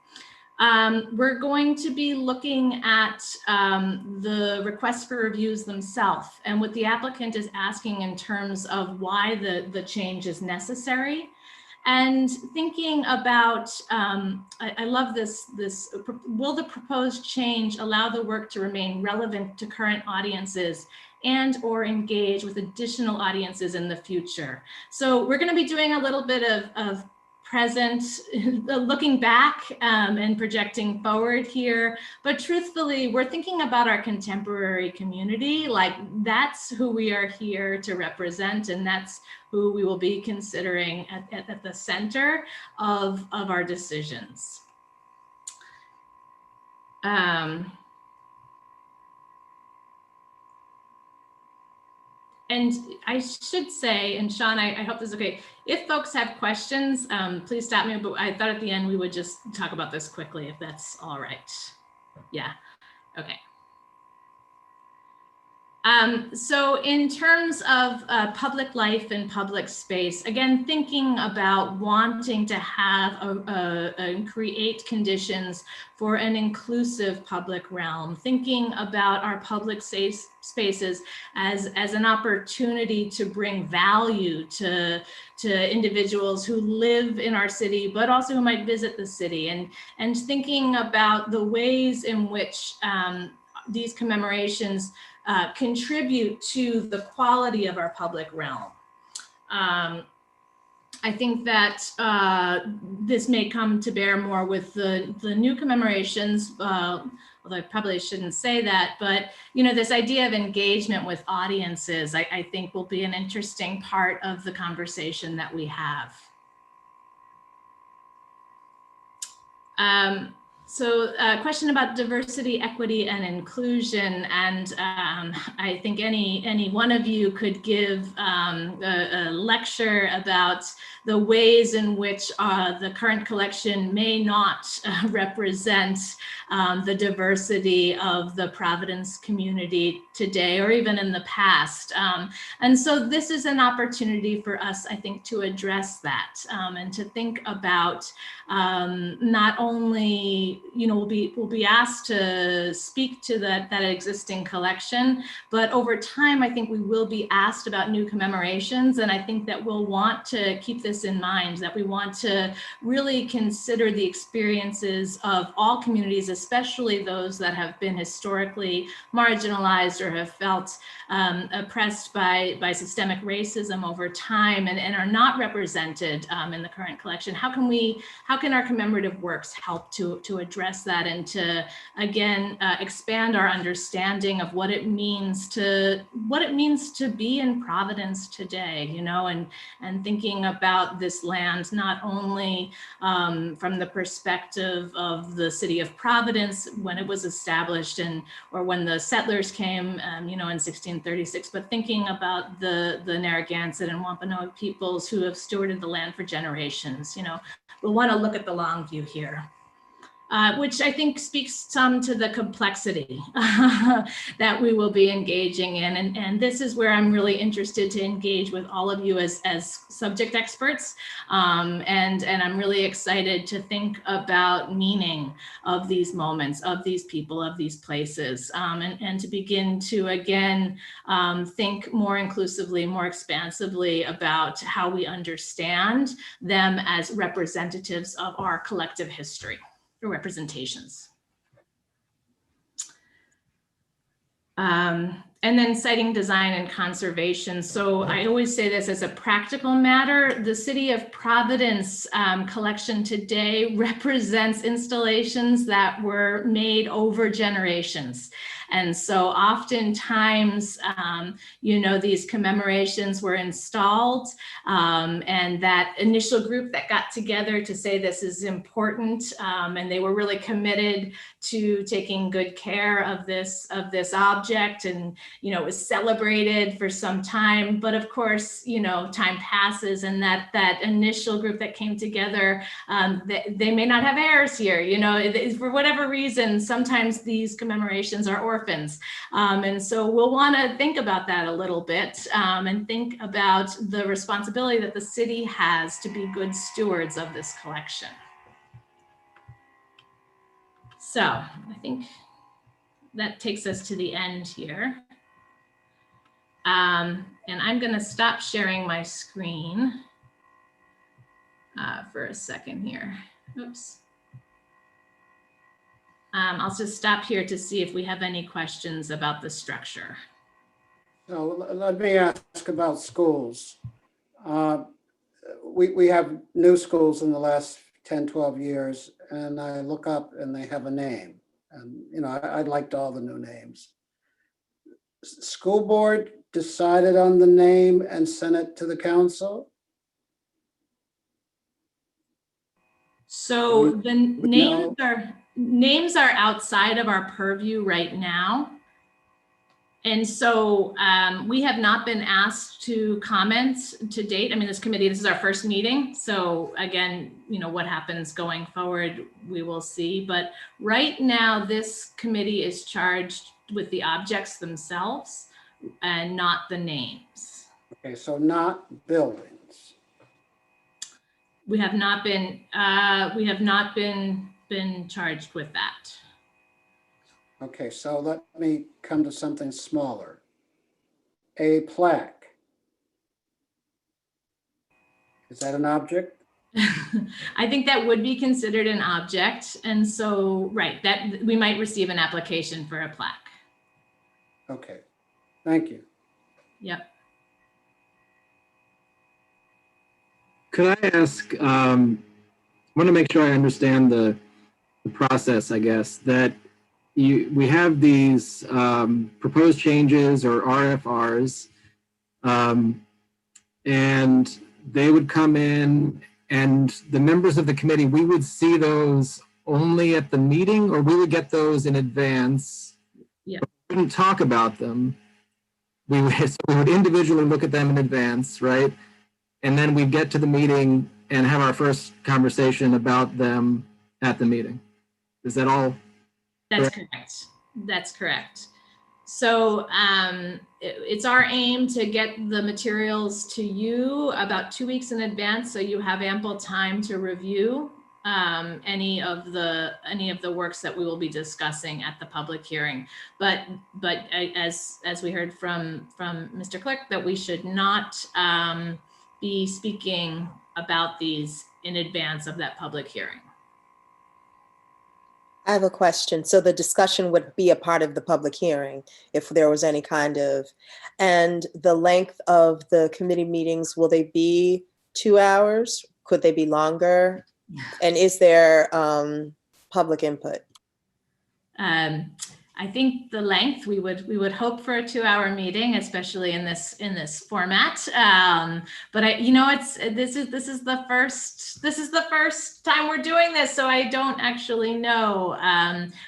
We're going to be looking at the requests for reviews themselves and what the applicant is asking in terms of why the change is necessary. And thinking about, I love this, will the proposed change allow the work to remain relevant to current audiences and or engage with additional audiences in the future? So we're going to be doing a little bit of present, looking back and projecting forward here. But truthfully, we're thinking about our contemporary community. Like, that's who we are here to represent, and that's who we will be considering at the center of our decisions. And I should say, and Sean, I hope this is okay, if folks have questions, please stop me, but I thought at the end we would just talk about this quickly, if that's all right. Yeah, okay. So in terms of public life and public space, again, thinking about wanting to have and create conditions for an inclusive public realm, thinking about our public spaces as an opportunity to bring value to individuals who live in our city, but also who might visit the city, and thinking about the ways in which these commemorations contribute to the quality of our public realm. I think that this may come to bear more with the new commemorations, although I probably shouldn't say that, but this idea of engagement with audiences, I think will be an interesting part of the conversation that we have. So a question about diversity, equity, and inclusion. And I think any one of you could give a lecture about the ways in which the current collection may not represent the diversity of the Providence community today, or even in the past. And so this is an opportunity for us, I think, to address that and to think about not only, we'll be asked to speak to that existing collection, but over time, I think we will be asked about new commemorations. And I think that we'll want to keep this in mind, that we want to really consider the experiences of all communities, especially those that have been historically marginalized or have felt oppressed by systemic racism over time and are not represented in the current collection. How can our commemorative works help to address that and to, again, expand our understanding of what it means to be in Providence today, and thinking about this land not only from the perspective of the city of Providence when it was established or when the settlers came, in 1636, but thinking about the Narragansett and Wampanoag peoples who have stewarded the land for generations. We'll want to look at the long view here. Which I think speaks some to the complexity that we will be engaging in. And this is where I'm really interested to engage with all of you as subject experts. And I'm really excited to think about meaning of these moments, of these people, of these places, and to begin to, again, think more inclusively, more expansively about how we understand them as representatives of our collective history. Representations. And then citing design and conservation. So I always say this as a practical matter, the City of Providence collection today represents installations that were made over generations. And so oftentimes, these commemorations were installed and that initial group that got together to say this is important, and they were really committed to taking good care of this object, and it was celebrated for some time. But of course, time passes, and that initial group that came together, they may not have heirs here. For whatever reason, sometimes these commemorations are orphans, and so we'll want to think about that a little bit and think about the responsibility that the city has to be good stewards of this collection. So I think that takes us to the end here. And I'm going to stop sharing my screen for a second here. Oops. I'll just stop here to see if we have any questions about the structure. So let me ask about schools. We have new schools in the last 10, 12 years, and I look up and they have a name. And, you know, I liked all the new names. School board decided on the name and sent it to the council? So the names know. names are outside of our purview right now. And so we have not been asked to comment to date. I mean, this committee, this is our first meeting. So again, you know, what happens going forward, we will see. But right now, this committee is charged with the objects themselves and not the names. Okay, so not buildings. We have not been charged with that. Okay, so let me come to something smaller. A plaque. Is that an object? I think that would be considered an object. And so, right, that we might receive an application for a plaque. Okay, thank you. Yep. Could I ask, I want to make sure I understand the process, I guess, that we have these proposed changes or RFRs, and they would come in, and the members of the committee, we would see those only at the meeting, or we would get those in advance. Yeah. We wouldn't talk about them. We would individually look at them in advance, right? And then we'd get to the meeting and have our first conversation about them at the meeting. Is that all? That's correct. That's correct. So it's our aim to get the materials to you about 2 weeks in advance, so you have ample time to review any of the works that we will be discussing at the public hearing. But as we heard from Mr. Clerk, that we should not be speaking about these in advance of that public hearing. I have a question. So the discussion would be a part of the public hearing if there was any kind of, and the length of the committee meetings, will they be 2 hours? Could they be longer? And is there public input? I think the length, we would hope for a 2-hour meeting, especially in this format. But this is the first time we're doing this, so I don't actually know.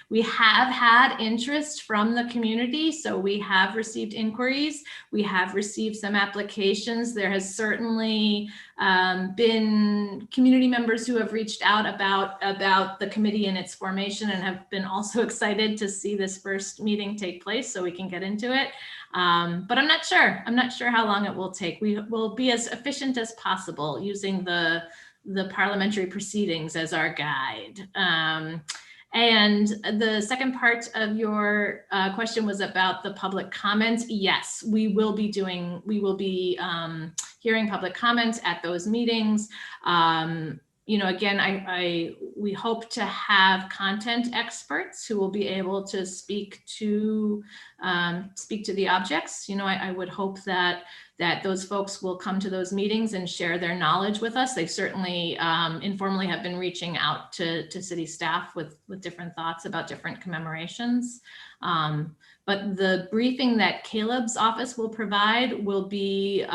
We have had interest from the community, so we have received inquiries. We have received some applications. There has certainly been community members who have reached out about the committee and its formation, and have been also excited to see this first meeting take place so we can get into it. But I'm not sure how long it will take. We will be as efficient as possible using the parliamentary proceedings as our guide. And the second part of your question was about the public comments. Yes, we will be hearing public comments at those meetings. Again, we hope to have content experts who will be able to speak to the objects. I would hope that those folks will come to those meetings and share their knowledge with us. They certainly informally have been reaching out to city staff with different thoughts about different commemorations. But the briefing that Caleb's office will provide will be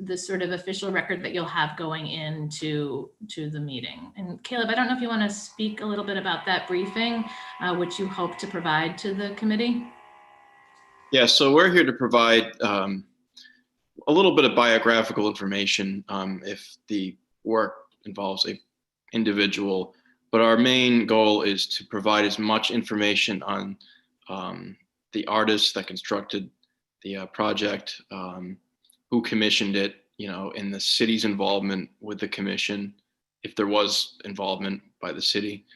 the sort of official record that you'll have going into the meeting. And Caleb, I don't know if you want to speak a little bit about that briefing, which you hope to provide to the committee. Yeah, so we're here to provide a little bit of biographical information if the work involves an individual, but our main goal is to provide as much information on the artists that constructed the project, who commissioned it, in the city's involvement with the commission, if there was involvement by the city,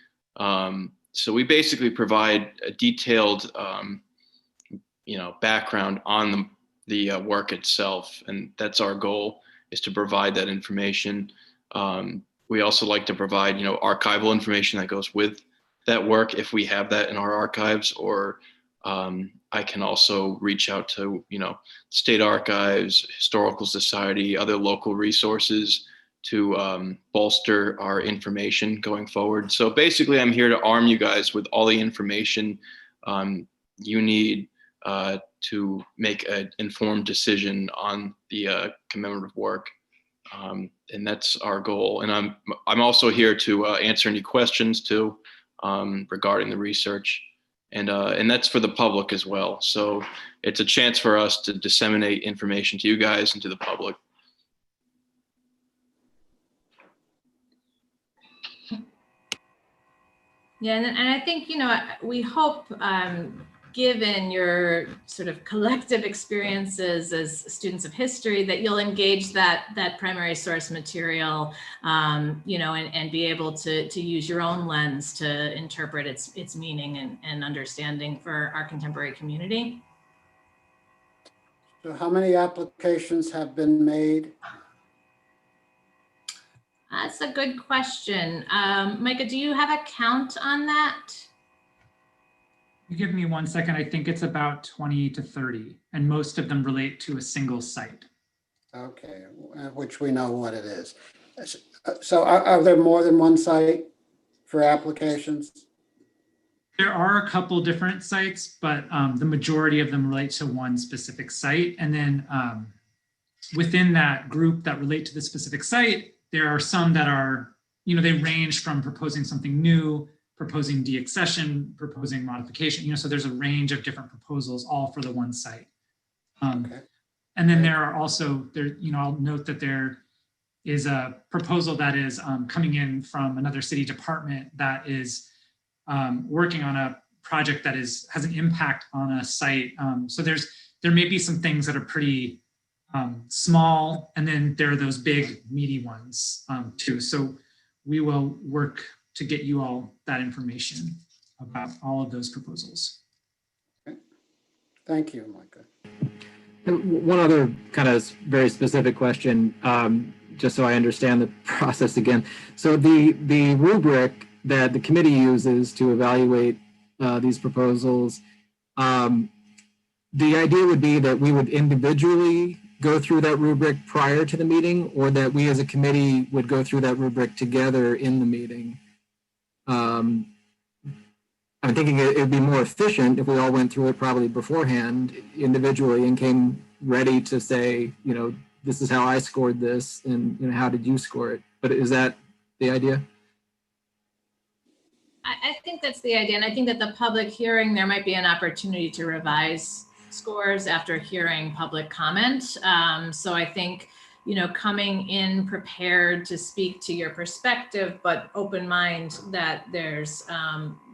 So we basically provide a detailed, background on the work itself, and that's our goal, is to provide that information. We also like to provide, archival information that goes with that work if we have that in our archives, or I can also reach out to, state archives, historical society, other local resources to bolster our information going forward. So basically, I'm here to arm you guys with all the information you need to make an informed decision on the commemorative work. And that's our goal. And I'm also here to answer any questions too regarding the research. And that's for the public as well. So it's a chance for us to disseminate information to you guys and to the public. Yeah, and I think, we hope, given your sort of collective experiences as students of history, that you'll engage that primary source material, and be able to use your own lens to interpret its meaning and understanding for our contemporary community. So how many applications have been made? That's a good question. Micah, do you have a count on that? You give me 1 second. I think it's about 20 to 30, and most of them relate to a single site. Okay, which we know what it is. So are there more than one site for applications? There are a couple different sites, but the majority of them relate to one specific site. And then within that group that relate to the specific site, there are some that are, they range from proposing something new, proposing deaccession, proposing modification, so there's a range of different proposals, all for the one site. Okay. And then there are also, I'll note that there is a proposal that is coming in from another city department that is working on a project that has an impact on a site. So there may be some things that are pretty small, and then there are those big meaty ones too. So we will work to get you all that information about all of those proposals. Okay. Thank you, Micah. One other kind of very specific question, just so I understand the process again. So the rubric that the committee uses to evaluate these proposals, the idea would be that we would individually go through that rubric prior to the meeting, or that we as a committee would go through that rubric together in the meeting. I'm thinking it would be more efficient if we all went through it probably beforehand individually and came ready to say, this is how I scored this, and how did you score it? But is that the idea? I think that's the idea. And I think that the public hearing, there might be an opportunity to revise scores after hearing public comment. So I think, coming in prepared to speak to your perspective, but open mind that there's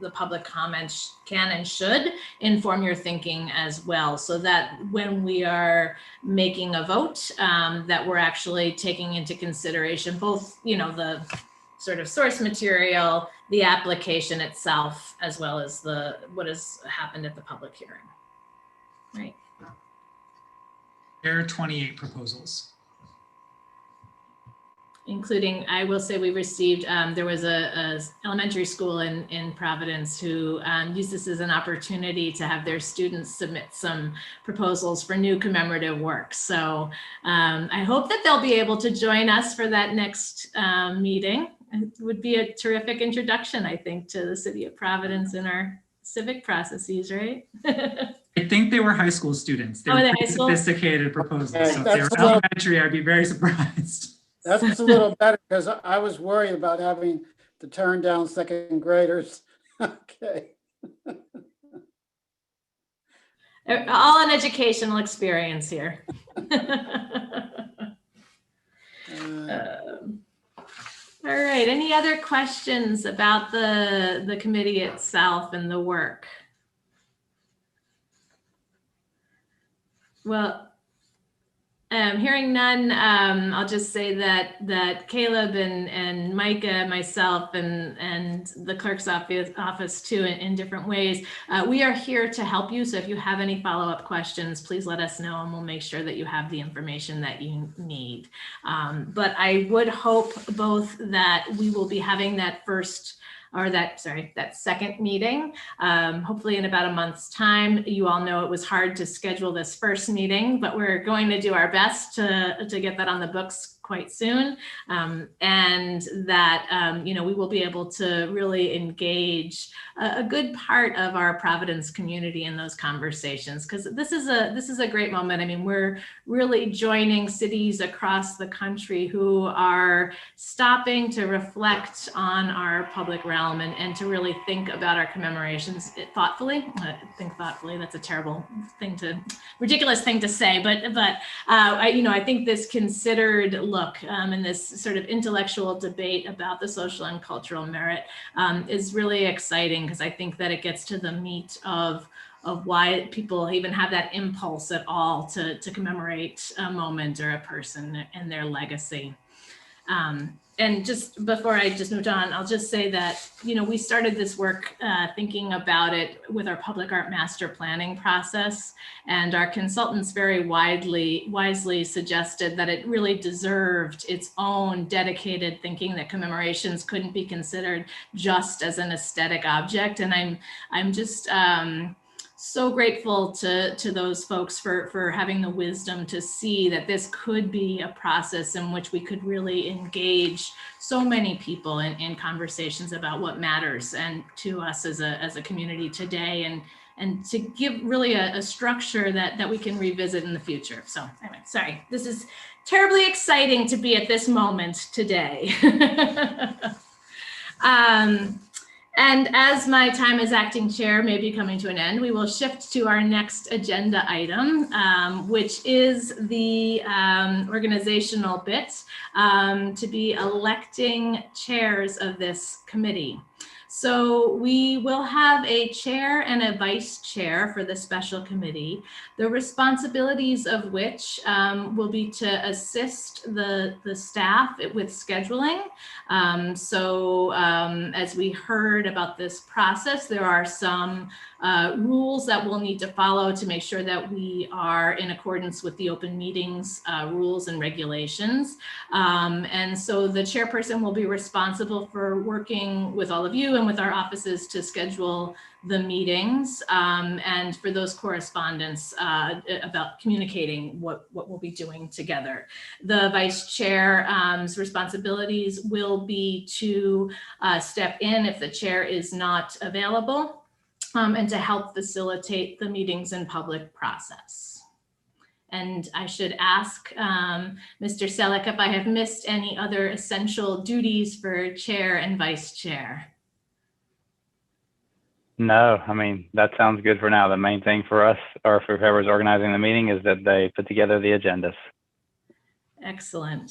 the public comment can and should inform your thinking as well. So that when we are making a vote, that we're actually taking into consideration both, the sort of source material, the application itself, as well as what has happened at the public hearing. Right. There are 28 proposals. Including, I will say, we received, there was a elementary school in Providence who used this as an opportunity to have their students submit some proposals for new commemorative work. So I hope that they'll be able to join us for that next meeting. It would be a terrific introduction, I think, to the city of Providence and our civic processes, right? I think they were high school students. They were pretty sophisticated proposals. Okay, so if they were elementary, I'd be very surprised. That's a little better, because I was worried about having to turn down second graders. Okay. All an educational experience here. All right, any other questions about the committee itself and the work? Well, Hearing none, I'll just say that Caleb and Micah, myself, and the clerk's office too, in different ways, we are here to help you. So if you have any follow-up questions, please let us know, and we'll make sure that you have the information that you need. But I would hope both that we will be having that second meeting, hopefully in about a month's time. You all know it was hard to schedule this first meeting, but we're going to do our best to get that on the books quite soon. And that, we will be able to really engage a good part of our Providence community in those conversations, because this is a great moment. I mean, we're really joining cities across the country who are stopping to reflect on our public realm and to really think about our commemorations thoughtfully. Think thoughtfully, that's a terrible thing ridiculous thing to say, but I think this considered look and this sort of intellectual debate about the social and cultural merit is really exciting, because I think that it gets to the meat of why people even have that impulse at all to commemorate a moment or a person and their legacy. And just before I just moved on, I'll just say that, we started this work thinking about it with our public art master planning process, and our consultants very wisely suggested that it really deserved its own dedicated thinking, that commemorations couldn't be considered just as an aesthetic object. And I'm just so grateful to those folks for having the wisdom to see that this could be a process in which we could really engage so many people in conversations about what matters and to us as a community today, and to give really a structure that we can revisit in the future. So anyway, sorry, this is terribly exciting to be at this moment today. And as my time as acting chair may be coming to an end, we will shift to our next agenda item, which is the organizational bit, to be electing chairs of this committee. So we will have a chair and a vice chair for the special committee, the responsibilities of which will be to assist the staff with scheduling. As we heard about this process, there are some rules that we'll need to follow to make sure that we are in accordance with the open meetings rules and regulations. And so the chairperson will be responsible for working with all of you and with our offices to schedule the meetings, and for those correspondence about communicating what we'll be doing together. The vice chair's responsibilities will be to step in if the chair is not available, and to help facilitate the meetings and public process. And I should ask Mr. Selleck if I have missed any other essential duties for chair and vice chair. No, I mean, that sounds good for now. The main thing for us, or for whoever's organizing the meeting, is that they put together the agendas. Excellent.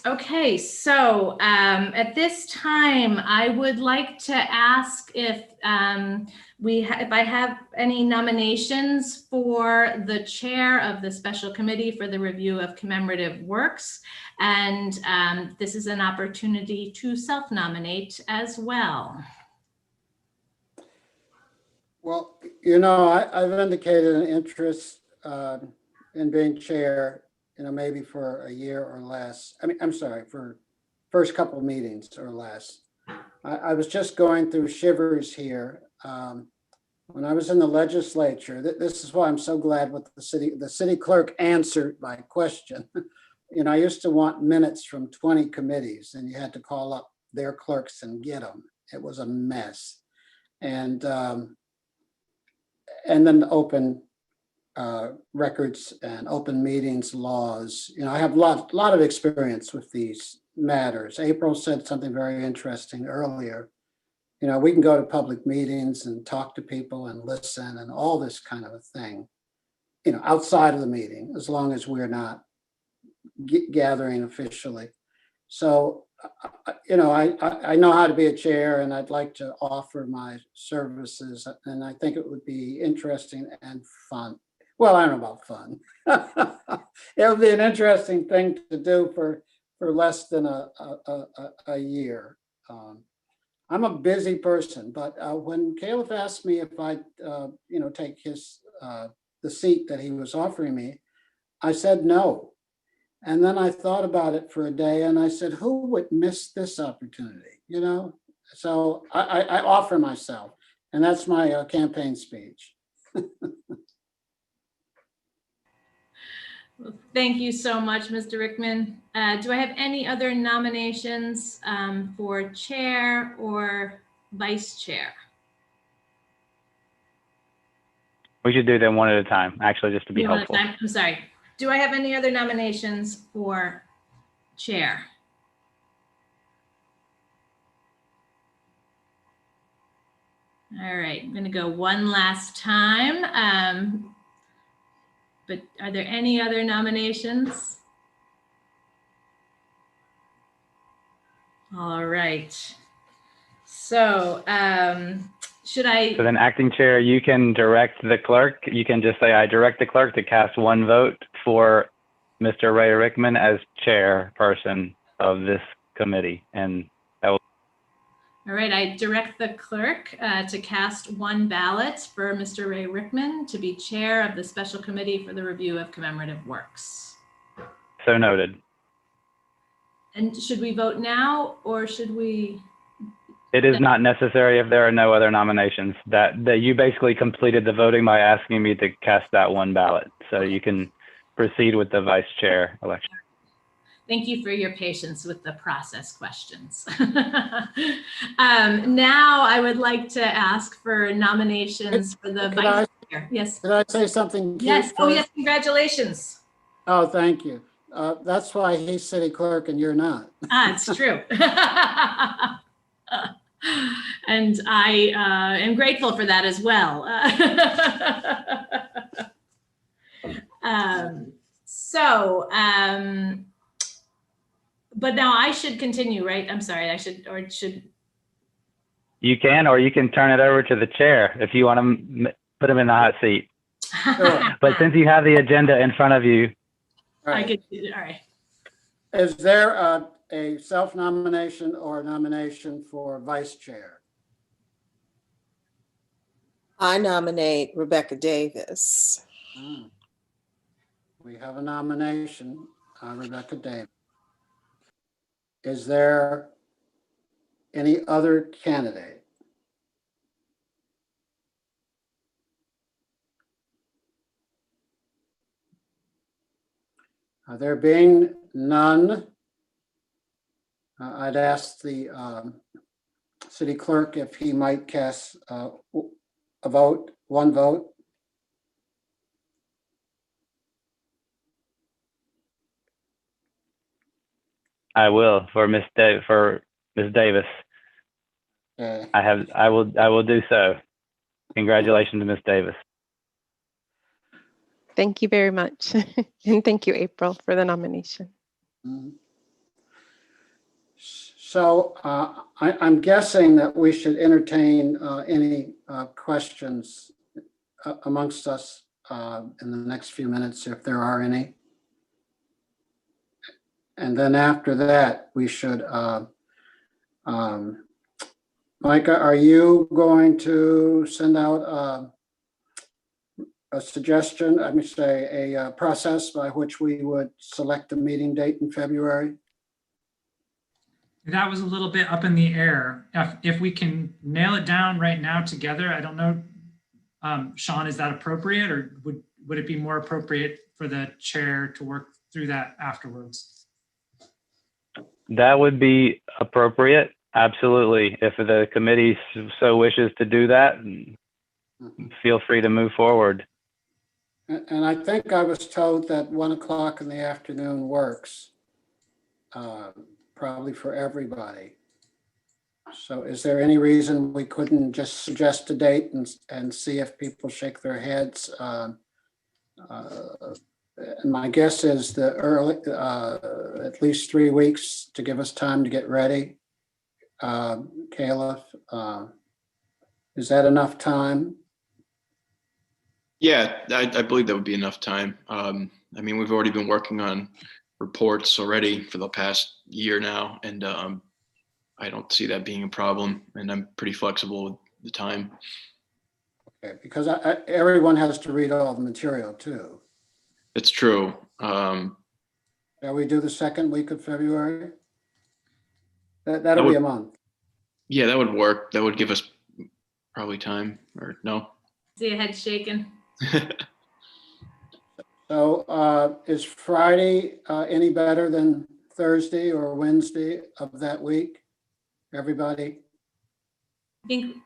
Okay, so at this time, I would like to ask if I have any nominations for the chair of the special committee for the review of commemorative works. And this is an opportunity to self-nominate as well. Well, I've indicated an interest in being chair, maybe for a year or less. For first couple of meetings or less. I was just going through shivers here. When I was in the legislature, this is why I'm so glad what the city clerk answered my question. I used to want minutes from 20 committees, and you had to call up their clerks and get them. It was a mess. And then the open records and open meetings laws. I have a lot of experience with these matters. April said something very interesting earlier. We can go to public meetings and talk to people and listen and all this kind of a thing, outside of the meeting, as long as we're not gathering officially. So, I know how to be a chair, and I'd like to offer my services, and I think it would be interesting and fun. well, I don't know about fun. It would be an interesting thing to do for less than a year. I'm a busy person, but when Caleb asked me if I'd, take the seat that he was offering me, I said no. And then I thought about it for a day and I said, who would miss this opportunity? So I offer myself, and that's my campaign speech. Well, thank you so much, Mr. Rickman. Do I have any other nominations for chair or vice chair? We should do them one at a time, actually, just to be You want to- helpful. I'm sorry. Do I have any other nominations for chair? All right, I'm going to go one last time. But are there any other nominations? All right. So should I? So then acting chair, you can direct the clerk. You can just say, I direct the clerk to cast one vote for Mr. Ray Rickman as chairperson of this committee. And that will. All right, I direct the clerk to cast one ballot for Mr. Ray Rickman to be chair of the special committee for the review of commemorative works. So noted. And should we vote now or should we? It is not necessary if there are no other nominations. That you basically completed the voting by asking me to cast that one ballot. So you can proceed with the vice chair election. Thank you for your patience with the process questions. Now I would like to ask for nominations for the vice chair. Yes. Did I say something cute? Yes. Oh, first? yes. Congratulations. Oh, thank you. That's why he's city clerk and you're not. It's true. And I am grateful for that as well. But now I should continue, right? I'm sorry, I should. You can, or you can turn it over to the chair if you want to put him in the hot seat. Sure. But since you have the agenda in front of you. All I right. could, all right. Is there a self-nomination or nomination for vice chair? I nominate Rebecca Davis. We have a nomination, Rebecca Davis. Is there any other candidate? There being none, I'd ask the city clerk if he might cast one vote. I will for Miss Davis. Okay. I will do so. Congratulations to Miss Davis. Thank you very much. And thank you, April, for the nomination. So I'm guessing that we should entertain any questions amongst us in the next few minutes, if there are any. And then after that, we should, Micah, are you going to send out a suggestion, I mean, say a process by which we would select a meeting date in February? That was a little bit up in the air. If we can nail it down right now together, I don't know, Sean, is that appropriate, or would it be more appropriate for the chair to work through that afterwards? That would be appropriate. Absolutely. If the committee so wishes to do that, feel free to move forward. And I think I was told that 1 o'clock in the afternoon works, probably for everybody. So is there any reason we couldn't just suggest a date and see if people shake their heads? My guess is the early, at least 3 weeks to give us time to get ready. Caleb, is that enough time? Yeah, I believe that would be enough time. I mean, we've already been working on reports already for the past year now, and I don't see that being a problem, and I'm pretty flexible with the time. Okay, because everyone has to read all the material too. It's true. Shall we do the second week of February? That'll be a month. Yeah, that would work. That would give us probably time, or no? See your head shaking. So is Friday any better than Thursday or Wednesday of that week? Everybody? I think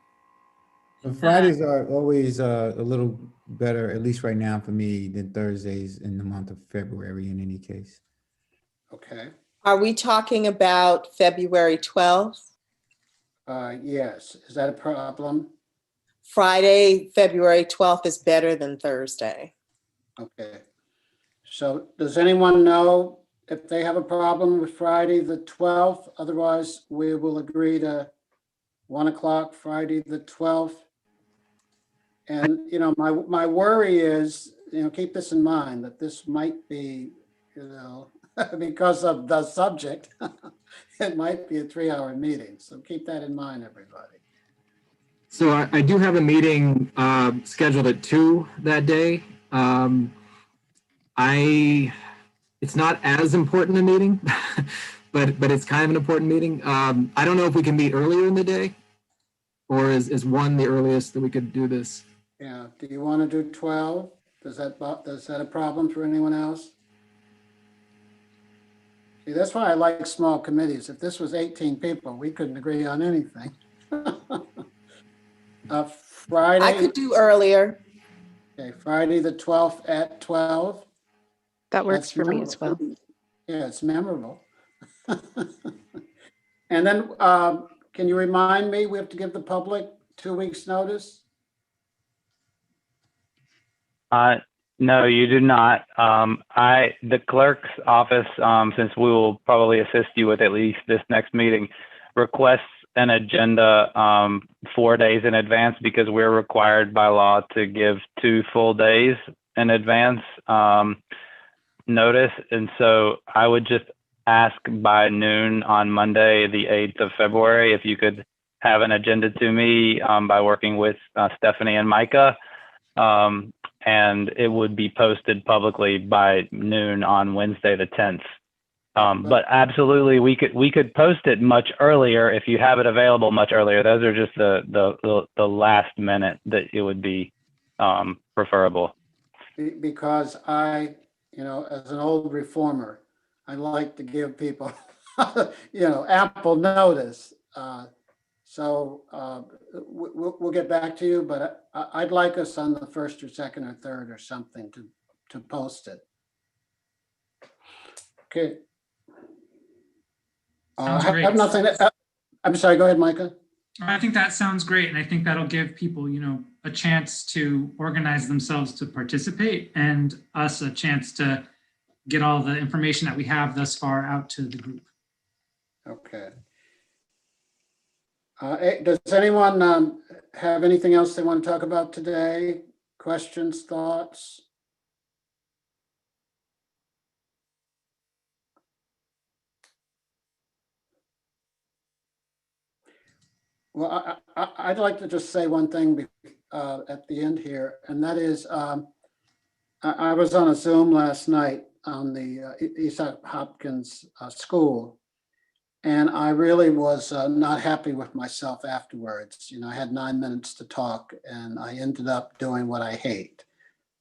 So Fridays are always a little better, at least right now for me, than Thursdays in the month of February in any case. Okay. Are we talking about February 12th? Yes. Is that a problem? Friday, February 12th is better than Thursday. Okay. So does anyone know if they have a problem with Friday the 12th? Otherwise, we will agree to 1 o'clock, Friday the 12th. And, you know, my worry is, you know, keep this in mind, that this might be, you know, because of the subject, it might be a 3-hour meeting. So keep that in mind, everybody. So I do have a meeting scheduled at 2 that day. It's not as important a meeting, but it's kind of an important meeting. I don't know if we can meet earlier in the day, or is 1 the earliest that we could do this? Yeah. Do you want to do 12? Is that a problem for anyone else? See, that's why I like small committees. If this was 18 people, we couldn't agree on anything. Friday. I could do earlier. Okay, Friday the 12th at 12. That works That's for me as well. Yeah, it's memorable. And then can you remind me, we have to give the public 2 weeks notice? No, you do not. The clerk's office, since we will probably assist you with at least this next meeting, requests an agenda 4 days in advance because we're required by law to give 2 full days in advance notice. And so I would just ask by noon on Monday, the 8th of February, if you could have an agenda to me by working with Stephanie and Micah. And it would be posted publicly by noon on Wednesday, the 10th. But absolutely, we could post it much earlier if you have it available much earlier. Those are just the last minute that it would be preferable. Because you know, as an old reformer, I like to give people, you know, ample notice. So we'll get back to you, but I'd like us on the 1st or 2nd or 3rd or something to post it. Okay. Sounds I great. have nothing. I'm sorry, go ahead, Micah. I think that sounds great. And I think that'll give people, you know, a chance to organize themselves to participate and us a chance to get all the information that we have thus far out to the group. Okay. Does anyone have anything else they want to talk about today? Questions, thoughts? Well, I'd like to just say one thing at the end here, and that is I was on a Zoom last night on the East Hopkins School, and I really was not happy with myself afterwards. You know, I had 9 minutes to talk, and I ended up doing what I hate,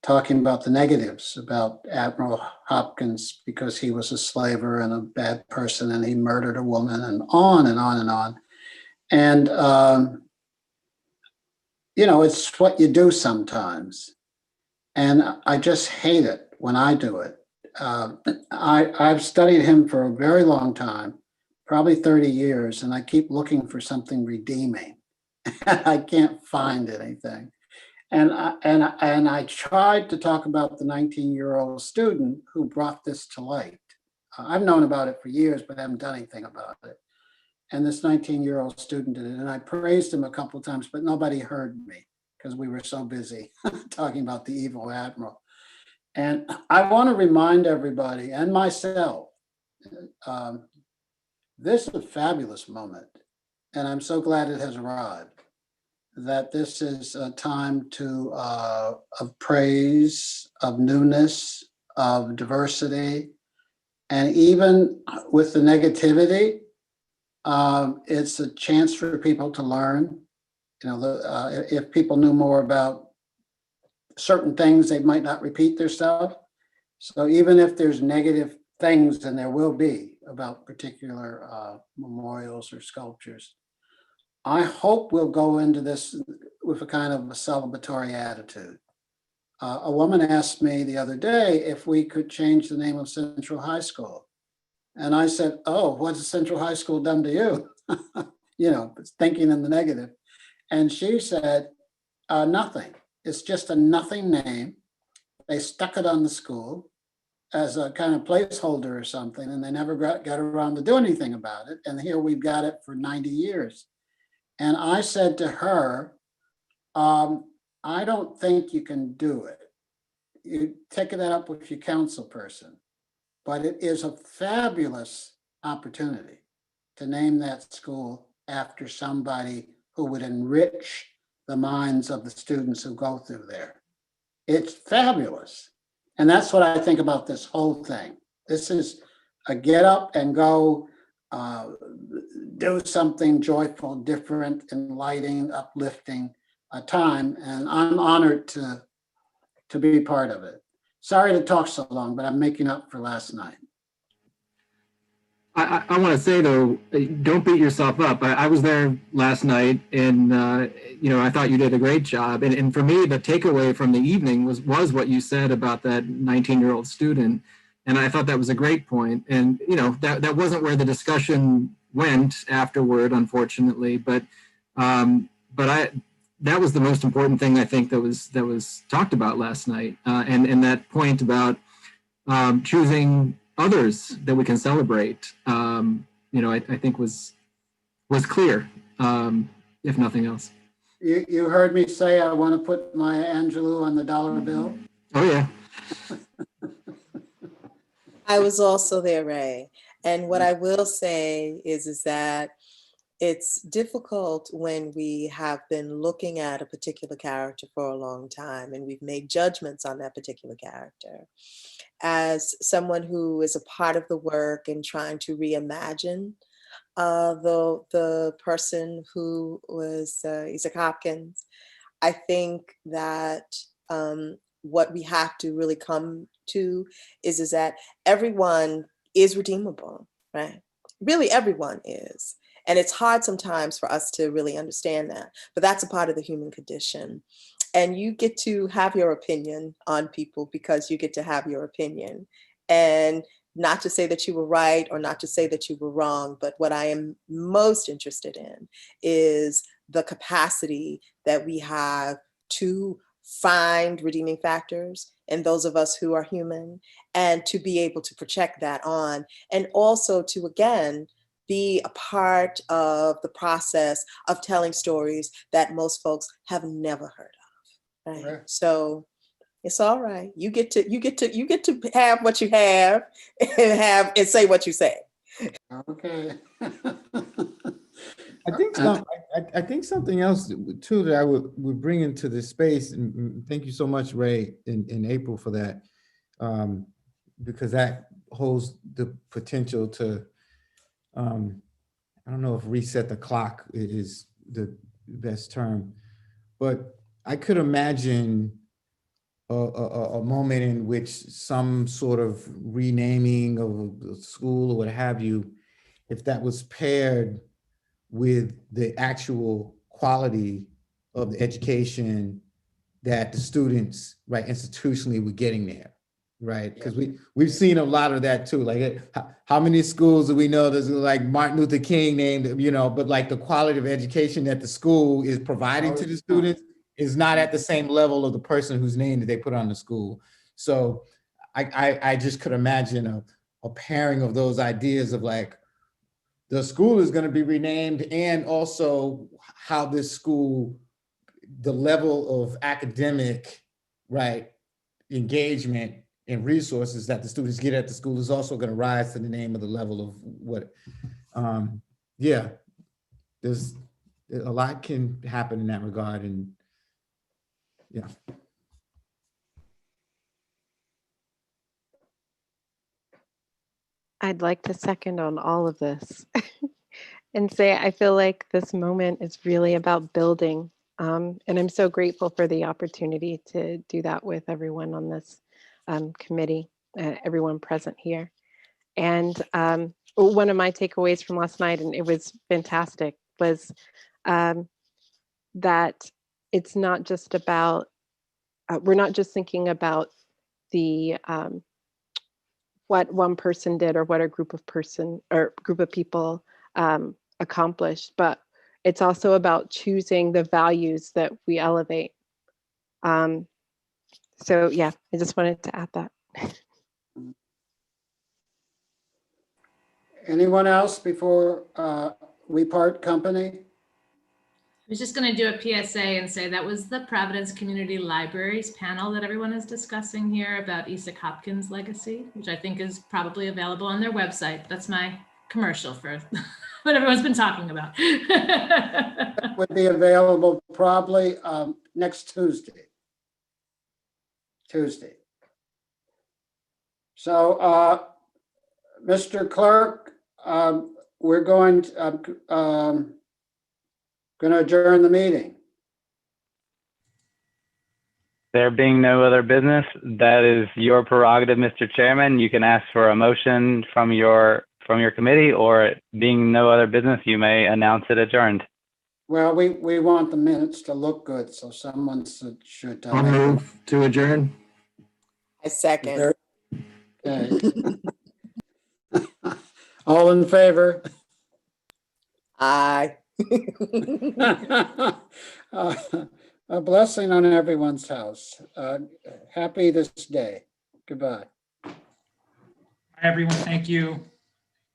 talking about the negatives about Admiral Hopkins because he was a slaver and a bad person, and he murdered a woman, and on and on and on. And, you know, it's what you do sometimes. And I just hate it when I do it. I've studied him for a very long time, probably 30 years, and I keep looking for something redeeming. I can't find anything. And I tried to talk about the 19-year-old student who brought this to light. I've known about it for years, but haven't done anything about it. And this 19-year-old student did it. And I praised him a couple of times, but nobody heard me because we were so busy talking about the evil admiral. And I want to remind everybody and myself, this is a fabulous moment, and I'm so glad it has arrived. That this is a time of praise, of newness, of diversity, and even with the negativity, it's a chance for people to learn. You know, if people knew more about certain things, they might not repeat their stuff. So even if there's negative things, and there will be about particular memorials or sculptures, I hope we'll go into this with a kind of a celebratory attitude. A woman asked me the other day if we could change the name of Central High School. And I said, oh, what's Central High School done to you? You know, thinking in the negative. And she said, nothing. It's just a nothing name. They stuck it on the school as a kind of placeholder or something, and they never got around to do anything about it. And here we've got it for 90 years. And I said to her, I don't think you can do it. You take that up with your council person, but it is a fabulous opportunity to name that school after somebody who would enrich the minds of the students who go through there. It's fabulous. And that's what I think about this whole thing. This is a get up and go, do something joyful, different, enlightening, uplifting time. And I'm honored to be part of it. Sorry to talk so long, but I'm making up for last night. I want to say, though, don't beat yourself up. I was there last night, and you know, I thought you did a great job. And for me, the takeaway from the evening was what you said about that 19-year-old student. And I thought that was a great point. And you know, that wasn't where the discussion went afterward, unfortunately. But that was the most important thing I think that was talked about last night. And that point about choosing others that we can celebrate, you know, I think was clear, if nothing else. You heard me say I want to put Maya Angelou on the dollar bill. Oh yeah. I was also there, Ray. And what I will say is that it's difficult when we have been looking at a particular character for a long time and we've made judgments on that particular character. As someone who is a part of the work and trying to reimagine the person who was Isaac Hopkins, I think that what we have to really come to is that everyone is redeemable, right? Really, everyone is. And it's hard sometimes for us to really understand that, but that's a part of the human condition. And you get to have your opinion on people because you get to have your opinion. And not to say that you were right or not to say that you were wrong, but what I am most interested in is the capacity that we have to find redeeming factors in those of us who are human and to be able to project that on, and also to, again, be a part of the process of telling stories that most folks have never heard of. Right? Right. So it's all right. You get to have what you have and say what you say. Okay. I think something else too that I would bring into this space, and thank you so much, Ray, in April for that, because that holds the potential to, I don't know if reset the clock is the best term, but I could imagine a moment in which some sort of renaming of a school or what have you, if that was paired with the actual quality of the education that the students, right, institutionally were getting there, right? Because we've seen a lot of that too. Like, how many schools do we know there's like Martin Luther King named, you know, but like the quality of education that the school is providing to the students is not at the same level of the person whose name that they put on the school. So I just could imagine a pairing of those ideas of like, the school is going to be renamed, and also how this school the level of academic, right, engagement and resources that the students get at the school is also going to rise to the name of the level of what, yeah, there's a lot can happen in that regard. And yeah. I'd like to second on all of this and say I feel like this moment is really about building. And I'm so grateful for the opportunity to do that with everyone on this committee, everyone present here. And one of my takeaways from last night, and it was fantastic, was that it's not just about, we're not just thinking about the what one person did or what a group of people accomplished, but it's also about choosing the values that we elevate. So yeah, I just wanted to add that. Anyone else before we part company? I was just going to do a PSA and say that was the Providence Community Libraries panel that everyone is discussing here about Isaac Hopkins' legacy, which I think is probably available on their website. That's my commercial for what everyone's been talking about. Would be available probably next Tuesday. So, Mr. Clerk, we're going to adjourn the meeting. There being no other business, that is your prerogative, Mr. Chairman. You can ask for a motion from your committee, or being no other business, you may announce it adjourned. Well, we want the minutes to look good, so someone should. I'll move to adjourn. I second. Okay. All in favor? Aye. A blessing on everyone's house. Happy this day. Goodbye. Bye, everyone. Thank you.